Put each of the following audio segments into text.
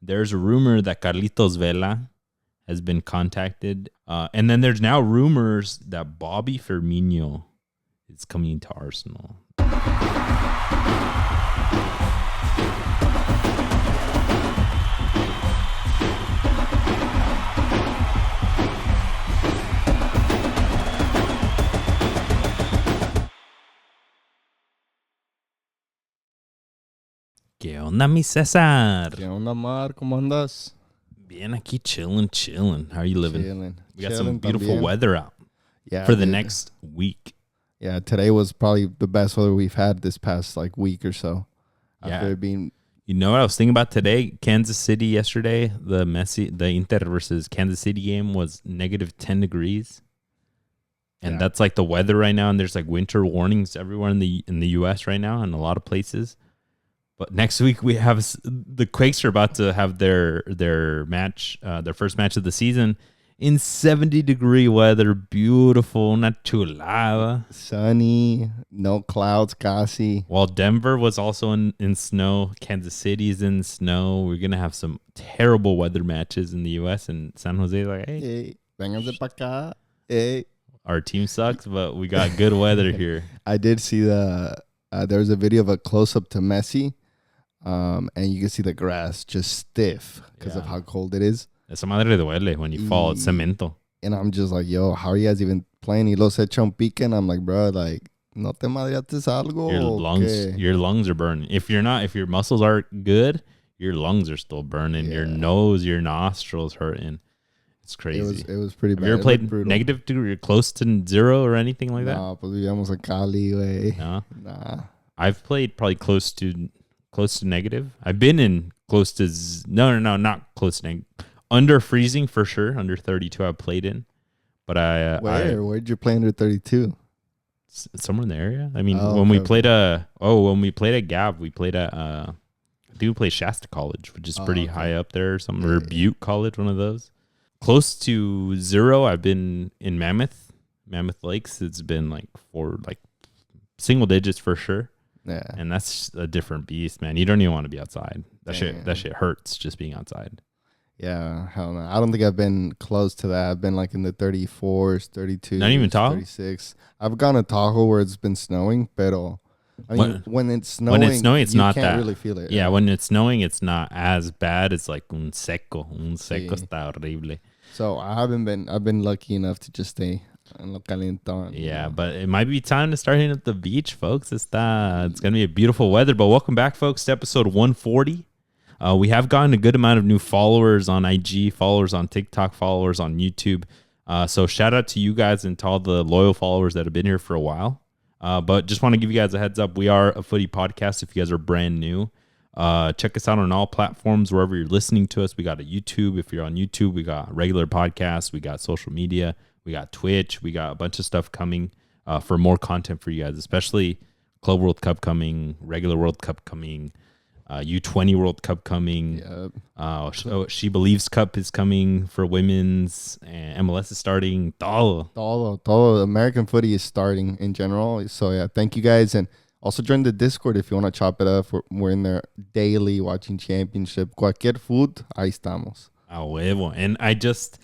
there's a rumor that Carlitos Vela has been contacted. And then there's now rumors that Bobby Firmino is coming to Arsenal. ¿Qué onda, mi Cesar? ¿Qué onda, Mar? ¿Cómo andas? Bien aquí chilling. How are you living? Chilling. We got some beautiful también. weather out for the next week. Yeah, today was probably the best weather we've had this past week or so. After it being... You know what I was thinking about today? Kansas City yesterday, the Inter versus Kansas City game was negative 10 degrees. And that's like the weather right now. And there's like winter warnings everywhere in the U.S. right now in a lot of places. But next week we have the Quakes are about to have their match, their first match of the season in 70-degree weather. Beautiful, una chulada. Sunny, no clouds, casi. While Denver was also in snow, Kansas City's in snow. We're going to have some terrible weather matches in the U.S. and San Jose is like, hey, vénganse pa' acá. Hey. Our team sucks, but we got good weather here. I did see there was a video of a close-up to Messi. And you can see the grass just stiff because of how cold it is. Esa madre duele when you fall. It's cemento. And I'm just like, yo, how are you guys even playing? Y los echa un pique. And I'm like, bro, no te madreaste algo? Your lungs are burning. If your muscles aren't good, your lungs are still burning. Your nose, your nostrils hurting. It's crazy. It was pretty bad. Have you ever played negative degree, close to zero or anything like that? No, pues vivíamos en Cali, güey. No? Nah. I've played probably close to negative. I've been in close to no, not close to negative. Under freezing for sure. Under 32 I've played in. But where'd you play under 32? Somewhere in the area. I mean, when we played at Gav, we played at I think we played Shasta College, which is pretty high up there or something. Or Butte College, one of those. Close to zero, I've been in Mammoth Lakes. It's been for single digits for sure. Yeah. And that's a different beast, man. You don't even want to be outside. That shit hurts just being outside. Yeah, hell no. I don't think I've been close to that. I've been in the 34s, 32s, not even Tahoe? 36. I've gone to Tahoe where it's been snowing, pero when it's snowing, it's you not can't that. really feel it. Yeah, when it's snowing, it's not as bad. It's like un seco. Un seco está horrible. So I've been lucky enough to just stay en lo calentón. Yeah, but it might be time to start hitting up the beach, folks. It's going to be a beautiful weather. But welcome back, folks, to episode 140. We have gotten a good amount of new followers on IG, followers on TikTok, followers on YouTube. So shout out to you guys and to all the loyal followers that have been here for a while. But just want to give you guys a heads up. We are a footy podcast if you guys are brand new. Check us out on all platforms, wherever you're listening to us. We got a YouTube. If you're on YouTube, we got regular podcasts. We got social media. We got Twitch. We got a bunch of stuff coming for more content for you guys, especially Club World Cup coming, regular World Cup coming, U20 World Cup coming. Yep. She Believes Cup is coming for women's, and MLS is starting. Todo. American footy is starting in general. So, yeah, thank you guys. And also join the Discord if you want to chop it up. We're in there daily watching championship. Cualquier food, ahí estamos. A huevo. And I just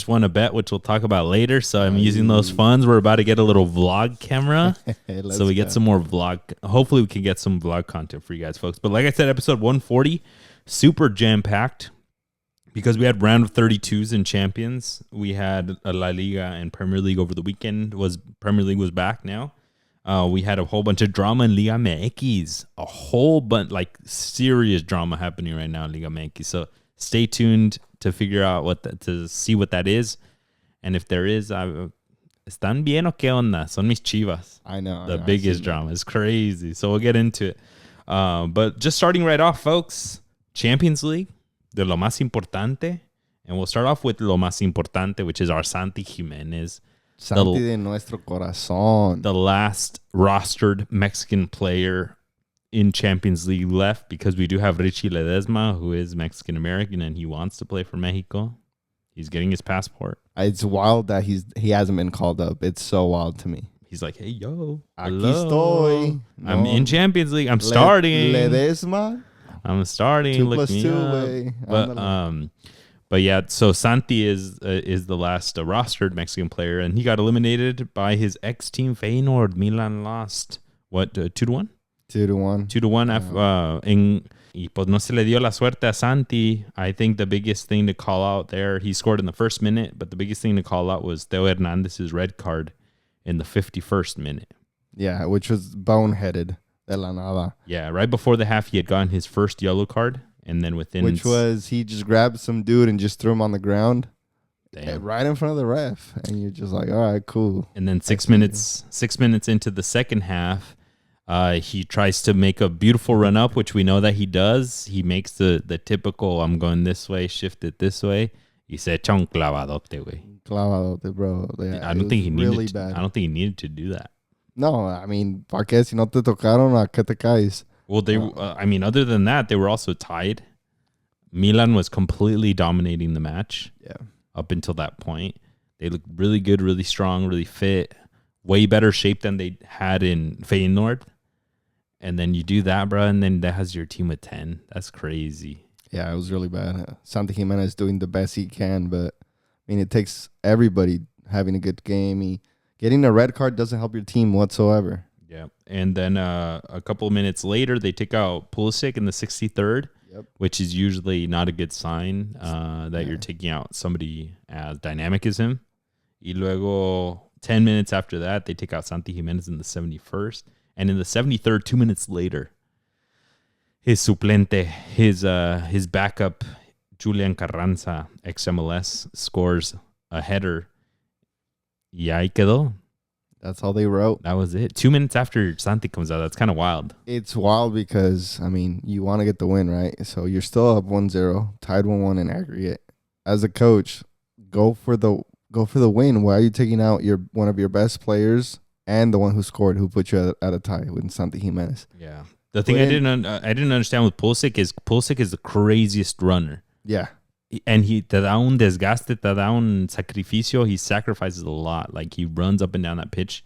won a bet, which we'll talk about later. So I'm using those funds. We're about to get a little vlog camera. So we get some more vlog. Hopefully we can get some vlog content for you guys, folks. But like I said, episode 140, super jam-packed because we had round of 32s in Champions. We had a La Liga and Premier League over the weekend. Premier League was back now. We had a whole bunch of drama in Liga MX. A whole bunch, serious drama happening right now in Liga MX. So stay tuned to figure out to see what that is. And if there is, ¿están bien o qué onda? Son mis Chivas. I know. The biggest drama. It's crazy. So we'll get into it. But just starting right off, folks, Champions League, de lo más importante. And we'll start off with lo más importante, which is our Santi Jimenez. Santi de nuestro corazón. The last rostered Mexican player in Champions League left, because we do have Richie Ledesma, who is Mexican-American, and he wants to play for Mexico. He's getting his passport. It's wild that he hasn't been called up. It's so wild to me. He's like, hey, yo, aquí estoy. I'm in Champions League. I'm starting. Ledesma. I'm starting. 2 Look plus me 2 up. way. But yeah, so Santi is the last rostered Mexican player, and he got eliminated by his ex-team Feyenoord. Milan lost, what, 2-1? 2-1. 2-1. Y pues no se le dio la suerte a Santi. I think the biggest thing to call out there, he scored in the first minute, but the biggest thing to call out was Theo Hernandez's red card in the 51st minute. Yeah, which was boneheaded. De la nada. Yeah, right before the half, he had gotten his first yellow card. And then which was he just grabbed some dude and just threw him on the ground, right in front of the ref, and you're just like, all right, cool. And then 6 minutes into the second half, he tries to make a beautiful run up, which we know that he does. He makes the typical, I'm going this way, shift it this way. He said, "Chon clavadote, güey." Clavadote, bro. Yeah, I don't think he really needed. bad. I don't think he needed to do that. No, I mean, ¿para qué? Si no te tocaron, ¿a qué te caes? Well, other than that, they were also tied. Milan was completely dominating the match. Yeah. Up until that point. They looked really good, really strong, really fit. Way better shape than they had in Feyenoord. And then you do that, bro, and then that has your team with 10. That's crazy. Yeah, it was really bad. Santi Jimenez doing the best he can, but, I mean, it takes everybody having a good game. Getting a red card doesn't help your team whatsoever. Yeah, and then a couple of minutes later, they take out Pulisic in the 63rd, which is usually not a good sign that you're taking out somebody as dynamic as him. Y luego, 10 minutes after that, they take out Santi Jimenez in the 71st. And in the 73rd, 2 minutes later, his suplente, his backup, Julian Carranza, ex-MLS, scores a header. Y ahí quedó. That's all they wrote. That was it. 2 minutes after Santi comes out. That's kind of wild. It's wild because, I mean, you want to get the win, right? So you're still up 1-0, tied 1-1 in aggregate. As a coach, go for the win. Why are you taking out one of your best players and the one who scored, who put you at a tie with Santi Jimenez? Yeah. The thing I didn't understand with Pulisic is the craziest runner. Yeah. And te da un desgaste, te da un sacrificio. He sacrifices a lot. Like, he runs up and down that pitch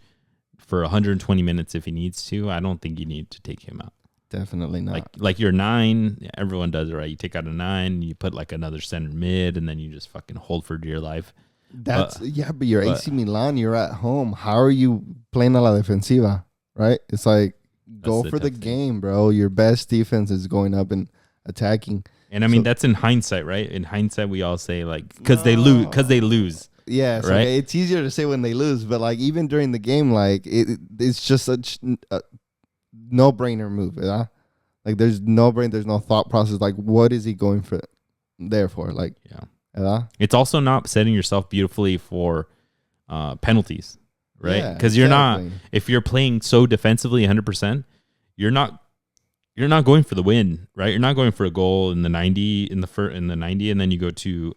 for 120 minutes if he needs to. I don't think you need to take him out. Definitely not. Like your 9, everyone does it, right? You take out a 9, you put like another center mid, and then you just fucking hold for dear life. But you're AC Milan. You're at home. How are you playing a la defensiva, right? It's like, go for the game, bro. Your best defense is going up and attacking. And I mean, that's in hindsight, right? In hindsight, we all say like, because they lose. Yeah, right. Okay. It's easier to say when they lose, but like even during the game, like it's just such a no-brainer move. Yeah? Like there's no thought process. Like, what is he going for? There for like, yeah. It's also not setting yourself beautifully for penalties, right? Because you're not, if you're playing so defensively 100%, you're not going for the win, right? You're not going for a goal in the 90 in the 90, and then you go to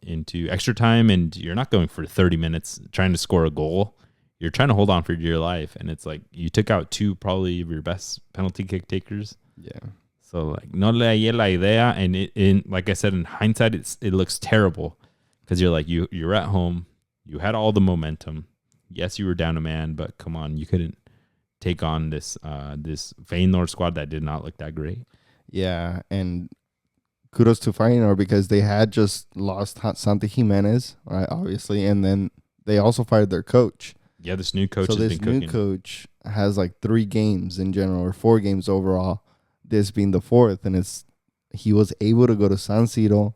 into extra time, and you're not going for 30 minutes trying to score a goal. You're trying to hold on for dear life, and it's like you took out 2 probably of your best penalty kick takers. Yeah. So like no le hallé la idea, and in like I said, in hindsight, it looks terrible because you're like you're at home, you had all the momentum. Yes, you were down a man, but come on, you couldn't take on this Feyenoord squad that did not look that great. Yeah, and kudos to Feyenoord because they had just lost Santi Jimenez, right, obviously, and then they also fired their coach. Yeah, this new coach has been cooking. So this new coach has like 3 games in general, or 4 games overall, this being the 4th, and he was able to go to San Siro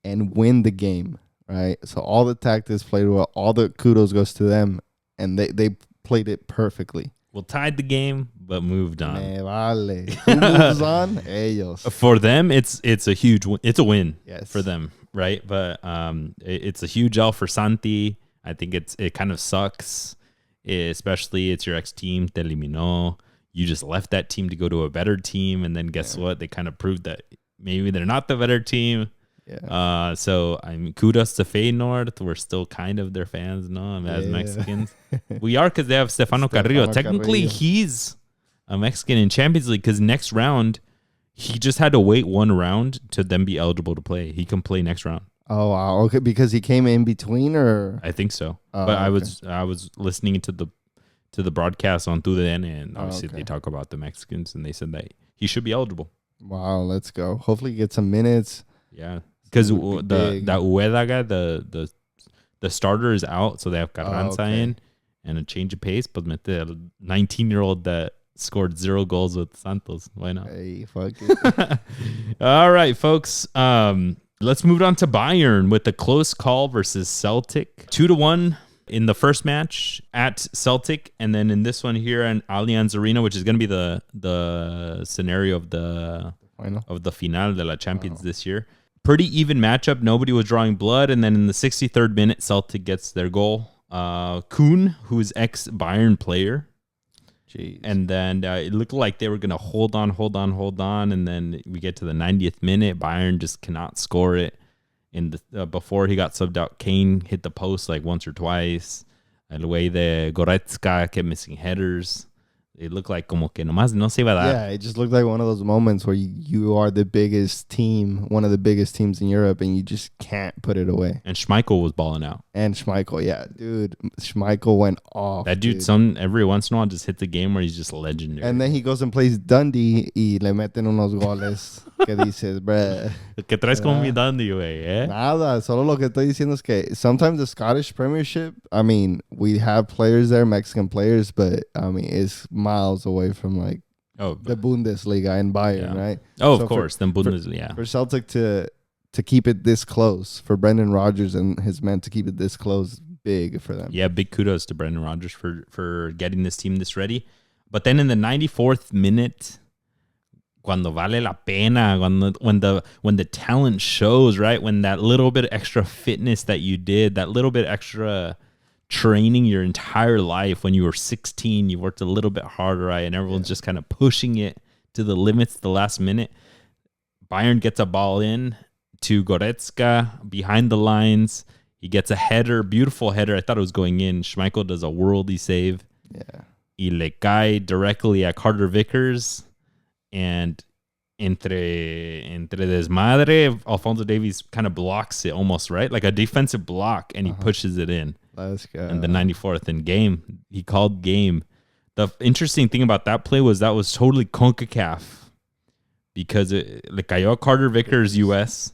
and win the game, right? So all the tactics played well, all the kudos goes to them, and they played it perfectly. Well, tied the game, but moved on. Me vale. Who moves on? Ellos. For them, it's a huge win. It's a win for them, right? But it's a huge L for Santi. I think it kind of sucks, especially it's your ex-team, te eliminó. You just left that team to go to a better team, and then guess what? They kind of proved that maybe they're not the better team. Yeah. So I mean, kudos to Feyenoord. We're still kind of their fans, no? As Mexicans, we are because they have Stefano Carrillo. Technically, he's a Mexican in Champions League because next round he just had to wait 1 round to then be eligible to play. He can play next round. Oh wow, okay, because he came in between, or I think so. But okay. I was listening to the broadcast on TUDN, and obviously they talk about the Mexicans, and they said that he should be eligible. Wow, let's go. Hopefully, get some minutes. Yeah, because Would be big. that Ueda guy, the starter is out, so they have Carranza Okay. in and a change of pace. But mete a 19-year-old that scored 0 goals with Santos. Why not? Hey, fuck it. All right, folks. Let's move on to Bayern with the close call versus Celtic. 2-1 in the first match at Celtic, and then in this one here in Allianz Arena, which is going to be the scenario of the Final. final de la Champions this year. Pretty even matchup. Nobody was drawing blood, and then in the 63rd minute, Celtic gets their goal. Kuhn, who's ex-Bayern player. Jeez. And then it looked like they were going to hold on. And then we get to the 90th minute. Bayern just cannot score it. In the before he got subbed out, Kane hit the post like once or twice. El way de Goretzka kept missing headers. It looked like como que nomás no se iba a dar. Yeah, it just looked like one of those moments where you are the biggest team, one of the biggest teams in Europe, and you just can't put it away. And Schmeichel was balling out. And Schmeichel, yeah, dude, Schmeichel went off. That dude, every once in a while, just hit the game where he's just legendary. And then he goes and plays Dundee y le meten unos goles que dices, bruh. ¿Qué traes con mi Dundee, güey? Eh? Nada, solo lo que estoy diciendo es que sometimes the Scottish Premiership, I mean, we have players there, Mexican players, but I mean, it's miles away from like the Bundesliga and Bayern, right? Oh, so of course, then Bundesliga. For Celtic to keep it this close, for Brendan Rodgers and his men to keep it this close, big for them. Yeah, big kudos to Brendan Rodgers for getting this team this ready. But then in the 94th minute, cuando vale la pena, when the talent shows, right? When that little bit of extra fitness that you did, that little bit extra training your entire life, when you were 16, you worked a little bit harder, right? And everyone's just kind of pushing it to the limits the last minute. Bayern gets a ball in to Goretzka behind the lines. He gets a header, beautiful header. I thought it was going in. Schmeichel does a worldy save. Yeah. Y le cae directly at Carter Vickers. And entre desmadre, Alphonso Davies kind of blocks it almost, right? Like a defensive block, and he pushes it in. Let's go. And the 94th in game. He called game. The interesting thing about that play was that was totally CONCACAF because le cayó Carter Vickers, U.S.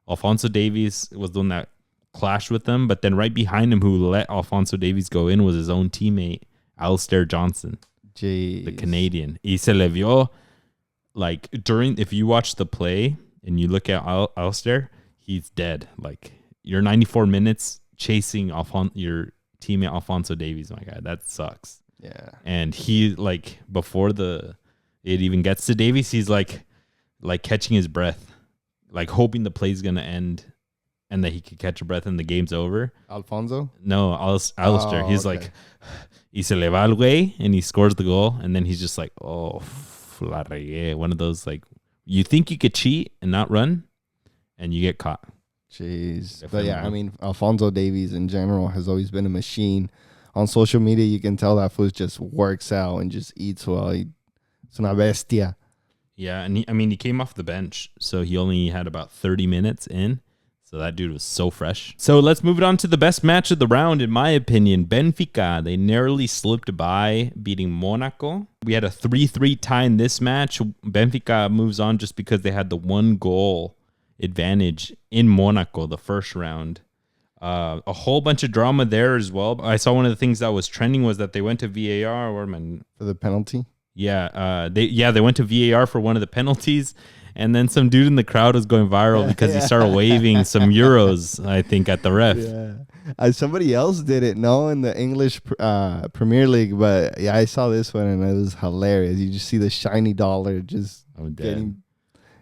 Alphonso Davies was the one that clashed with them, but then right behind him, who let Alphonso Davies go in, was his own teammate, Alistair Johnson, the Canadian. Y se le vio, like, if you watch the play and you look at Alistair, he's dead. Like, you're 94 minutes chasing your teammate Alphonso Davies, my guy. That sucks. Yeah. And he, like, before it even gets to Davies, he's like catching his breath, like hoping the play's going to end and that he could catch a breath and the game's over. Alfonso? No, Alistair. He's okay. like, y se le va el güey, and he scores the goal. And then he's just like, oh, la regué. One of those, like, you think you could cheat and not run, and you get caught. Jeez. But yeah, I mean, Alphonso Davies in general has always been a machine. On social media, you can tell that fool just works out and just eats well. It's una bestia. Yeah, and he came off the bench, so he only had about 30 minutes in. So that dude was so fresh. So let's move it on to the best match of the round, in my opinion. Benfica, they narrowly slipped by, beating Monaco. We had a 3-3 tie in this match. Benfica moves on just because they had the 1-goal advantage in Monaco the first round. A whole bunch of drama there as well. I saw one of the things that was trending was that they went to VAR for the penalty. Yeah, they went to VAR for one of the penalties, and then some dude in the crowd was going viral because he started waving some euros, I think, at the ref. Yeah, somebody else did it, in the English Premier League, but yeah, I saw this one and it was hilarious. You just see the shiny dollar just getting.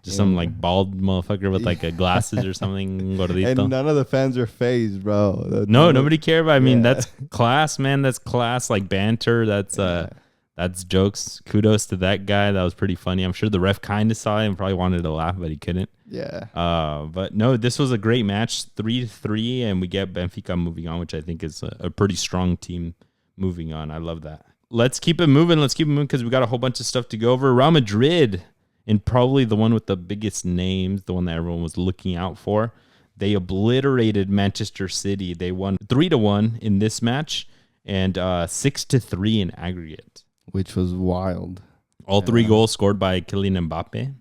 Just some like bald motherfucker with like glasses or something. Gordito. And none of the fans are phased, bro. Nobody cared. But I mean, that's class, man. That's class. Like banter. That's jokes. Kudos to that guy. That was pretty funny. I'm sure the ref kind of saw it and probably wanted to laugh, but he couldn't. Yeah. But no, this was a great match. 3-3, and we get Benfica moving on, which I think is a pretty strong team moving on. I love that. Let's keep it moving. Because we got a whole bunch of stuff to go over. Real Madrid, and probably the one with the biggest names, the one that everyone was looking out for. They obliterated Manchester City. They won 3-1 in this match and 6-3 in aggregate. Which was wild. All 3 goals scored by Kylian Mbappe.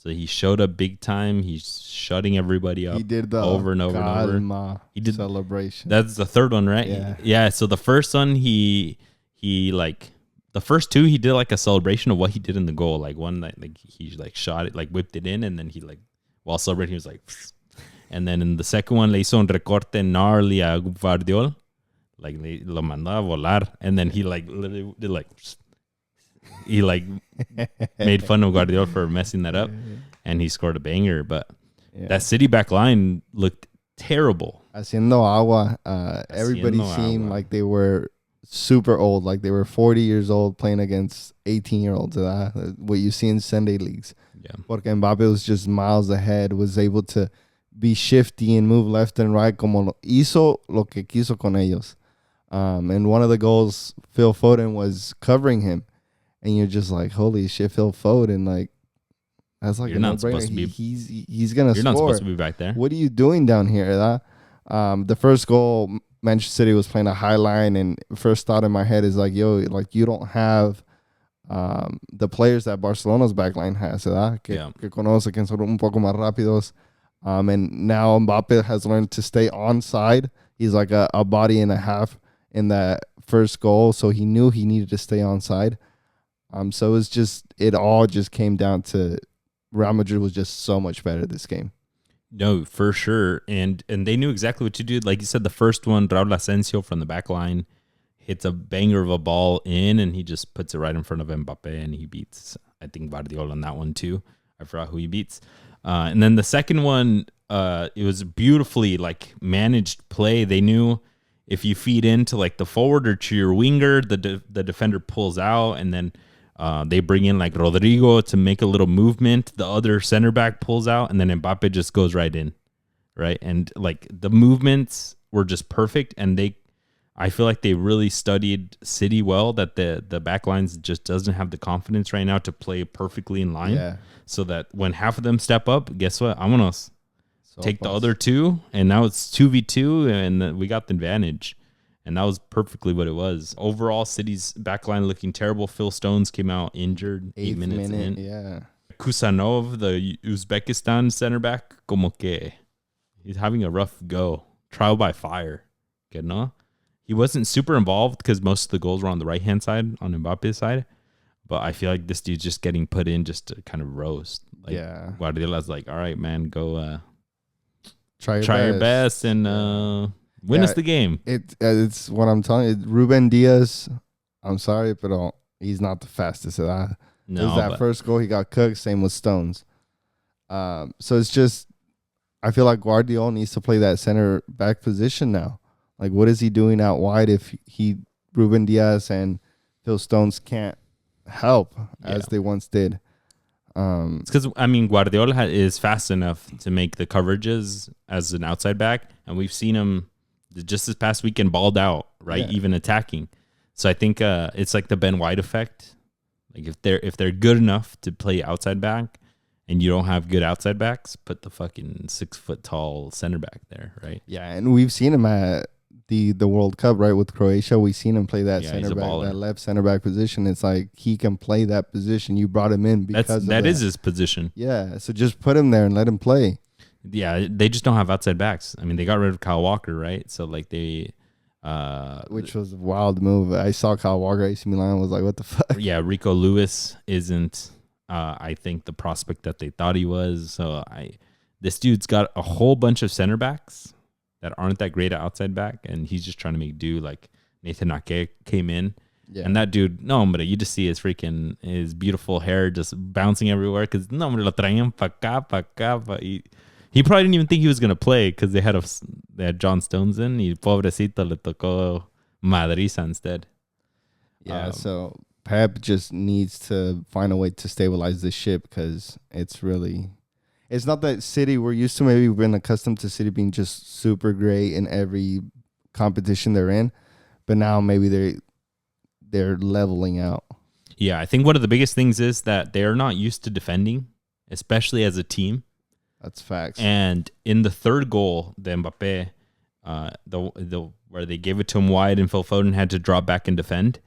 So he showed up big time. He's shutting everybody up. He did the over and over and over. calma He did celebration. That's the third one, right? Yeah. So the first one, he like the first two, he did like a celebration of what he did in the goal. Like one, like he like shot it, like whipped it in, and then he like while celebrating, he was like, and then in the second one, le hizo un recorte gnarly a Guardiol, like lo mandó a volar, and then he like literally did like. He like made fun of Guardiola for messing that up, and he scored a banger. But that City back line looked terrible. Haciendo agua. Everybody seemed like they were super old, like they were 40 years old playing against 18-year-olds. What you see in Sunday leagues. Yeah. Porque Mbappe was just miles ahead, was able to be shifty and move left and right, como hizo lo que quiso con ellos. And one of the goals, Phil Foden was covering him. And you're just like, holy shit, Phil Foden, like that's like you're not supposed to be. He's gonna you're score. Not supposed to be back there. What are you doing down here? The first goal, Manchester City was playing a high line, and first thought in my head is like, yo, like you don't have the players that Barcelona's backline has, que conoce, que son un poco más rápidos. And now Mbappe has learned to stay onside. He's like a body and a half in that first goal, so he knew he needed to stay onside. So it all just came down to Real Madrid was just so much better this game. No, for sure. And they knew exactly what to do. Like you said, the first one, Raul Asensio from the back line hits a banger of a ball in, and he just puts it right in front of Mbappe, and he beats, I think, Guardiola on that one too. I forgot who he beats. And then the second one, it was beautifully like managed play. They knew if you feed into like the forward or to your winger, the defender pulls out, and then they bring in like Rodrigo to make a little movement. The other center back pulls out, and then Mbappe just goes right in, right? And like the movements were just perfect, and I feel like they really studied City well. That the back lines just doesn't have the confidence right now to play perfectly in line. So that when half of them step up, guess what? I'm gonna take the other two, and now it's 2v2, and we got the advantage. And that was perfectly what it was. Overall, City's backline looking terrible. Phil Stones came out injured 8 minutes in. Yeah. Kusanov, the Uzbekistan center back, como que he's having a rough go. Trial by fire. Que no? He wasn't super involved because most of the goals were on the right-hand side, on Mbappe's side. But I feel like this dude's just getting put in just to kind of roast. Like, Guardiola's like, all right, man, go try your best and... win us the game. It's what I'm telling you. Ruben Diaz, I'm sorry, but he's not the fastest. No, that first goal, he got cooked. Same with Stones. So it's just, I feel like Guardiola needs to play that center back position now. Like, what is he doing out wide if Ruben Diaz and Phil Stones can't help as they once did? It's because, I mean, Guardiola is fast enough to make the coverages as an outside back, and we've seen him just this past weekend balled out, right? Even attacking. So I think it's like the Ben White effect. Like if they're good enough to play outside back, and you don't have good outside backs, put the fucking 6 foot tall center back there, right? Yeah, and we've seen him at the World Cup, right, with Croatia. We've seen him play that center back, that left center back position. It's like he can play that position. You brought him in because that is his position. Yeah, so just put him there and let him play. Yeah, they just don't have outside backs. I mean, they got rid of Kyle Walker, right? So like they, which was a wild move. I saw Kyle Walker at AC Milan. Was like, what the fuck? Yeah, Rico Lewis isn't. I think the prospect that they thought he was. So this dude's got a whole bunch of center backs that aren't that great at outside back, and he's just trying to make do. Like Nathan Ake came in. Yeah. And that dude, no, but you just see his beautiful hair just bouncing everywhere because no, lo traían pa acá. He probably didn't even think he was gonna play because they had John Stones in. Y pobrecito le tocó Madriza instead. Yeah, so Pep just needs to find a way to stabilize this ship because it's not that City we're used to. Maybe we've been accustomed to City being just super great in every competition they're in, but now maybe they're leveling out. Yeah, I think one of the biggest things is that they're not used to defending, especially as a team. That's facts. And in the third goal, the Mbappe, where they gave it to him wide and Phil Foden had to drop back and defend.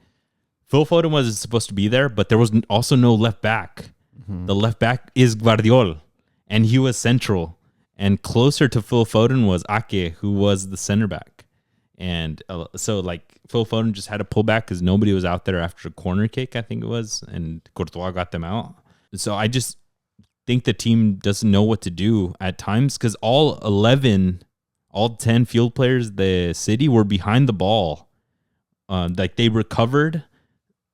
Phil Foden wasn't supposed to be there, but there was also no left back. The left back is Guardiol, and he was central. And closer to Phil Foden was Ake, who was the center back. And so, like, Phil Foden just had to pull back because nobody was out there after a corner kick, I think it was, and Courtois got them out. So I just think the team doesn't know what to do at times because all 10 field players, the City, were behind the ball. Like, they recovered.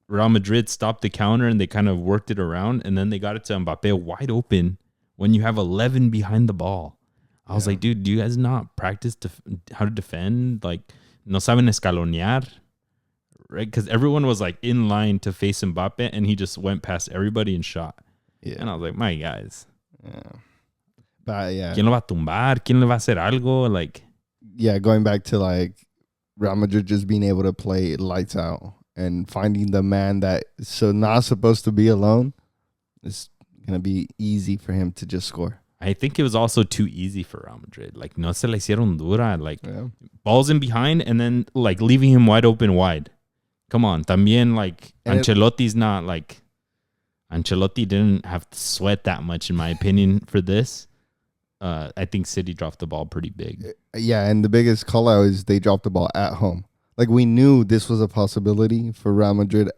Real Madrid stopped the counter and they kind of worked it around, and then they got it to Mbappe wide open when you have 11 behind the ball. I was like, dude, do you guys not practice how to defend? Like, no saben escalonear, right? Because everyone was like in line to face Mbappe, and he just went past everybody and shot. Yeah. And I was like, my guys. Yeah. But yeah. ¿Quién lo va a tumbar? ¿Quién le va a hacer algo? Like, yeah, going back to like Real Madrid just being able to play lights out and finding the man that is so not supposed to be alone, it's going to be easy for him to just score. I think it was also too easy for Real Madrid. Like, no se le hicieron dura. Like, balls in behind and then, like, leaving him wide. Come on. También, like, Ancelotti's not, like... Ancelotti didn't have to sweat that much, in my opinion, for this. I think City dropped the ball pretty big. Yeah, and the biggest call-out is they dropped the ball at home. Like, we knew this was a possibility for Real Madrid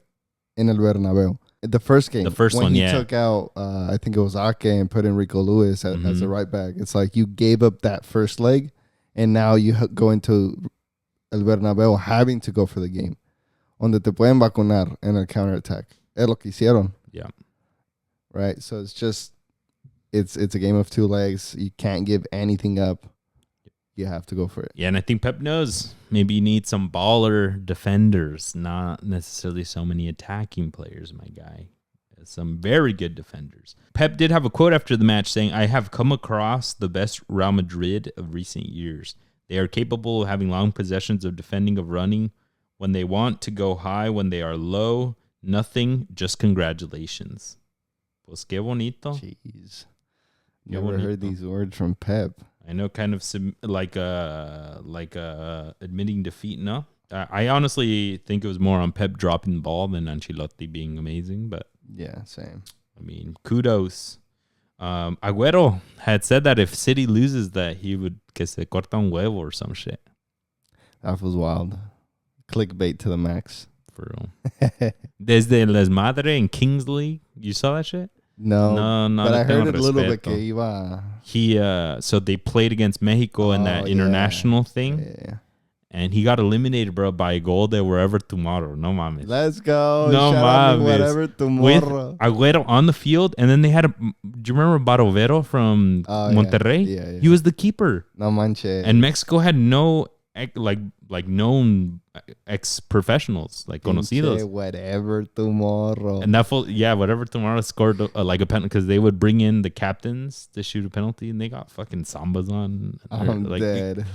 in El Bernabeu. The first game, when he took out, I think it was Ake, and put in Rico Lewis as a right back. It's like you gave up that first leg, and now you go into El Bernabeu having to go for the game. Donde te pueden vacunar en el counterattack. Es lo que hicieron. Yeah. Right? So it's just, it's a game of two legs. You can't give anything up. You have to go for it. Yeah, and I think Pep knows maybe you need some baller defenders, not necessarily so many attacking players, my guy. Some very good defenders. Pep did have a quote after the match saying, I have come across the best Real Madrid of recent years. They are capable of having long possessions, of defending, of running. When they want to go high, when they are low, nothing, just congratulations. Pues qué bonito. Jeez. Never heard these words from Pep. I know, kind of like admitting defeat, no? I honestly think it was more on Pep dropping the ball than Ancelotti being amazing, but... Yeah, same. I mean, kudos. Agüero had said that if City loses that, he would que se corta un huevo or some shit. That was wild. Clickbait to the max. For real. Desde el desmadre in Kings League. You saw that shit? No, but I heard it a little bit. So they played against Mexico in that international thing. Yeah. And he got eliminated, bro, by a goal de wherever tomorrow. No mames. Let's go. No mames. Whatever tomorrow. With Agüero on the field. And then they had do you remember Barovero from Monterrey? Yeah. He was the keeper. No manches. And Mexico had no like known ex-professionals, like conocidos. Whatever tomorrow. And that whatever tomorrow scored like a penalty because they would bring in the captains to shoot a penalty, and they got fucking sambas on. I'm dead.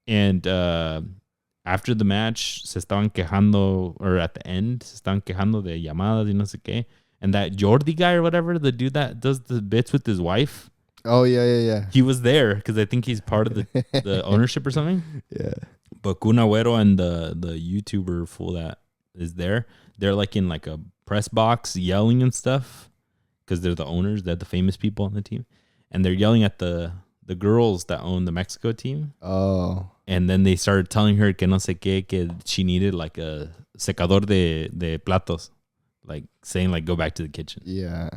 And after the match, se estaban quejando, or at the end, se estaban quejando de llamadas y no sé qué. And that Jordi guy or whatever, the dude that does the bits with his wife. Oh, yeah. He was there because I think he's part of the ownership or something. Yeah. But Kun Agüero and the YouTuber fool that is there, they're like in like a press box yelling and stuff because they're the owners, they're the famous people on the team. And they're yelling at the girls that own the Mexico team. Oh. And then they started telling her que no sé qué, que she needed like a secador de platos. Like saying like, go back to the kitchen. Yeah.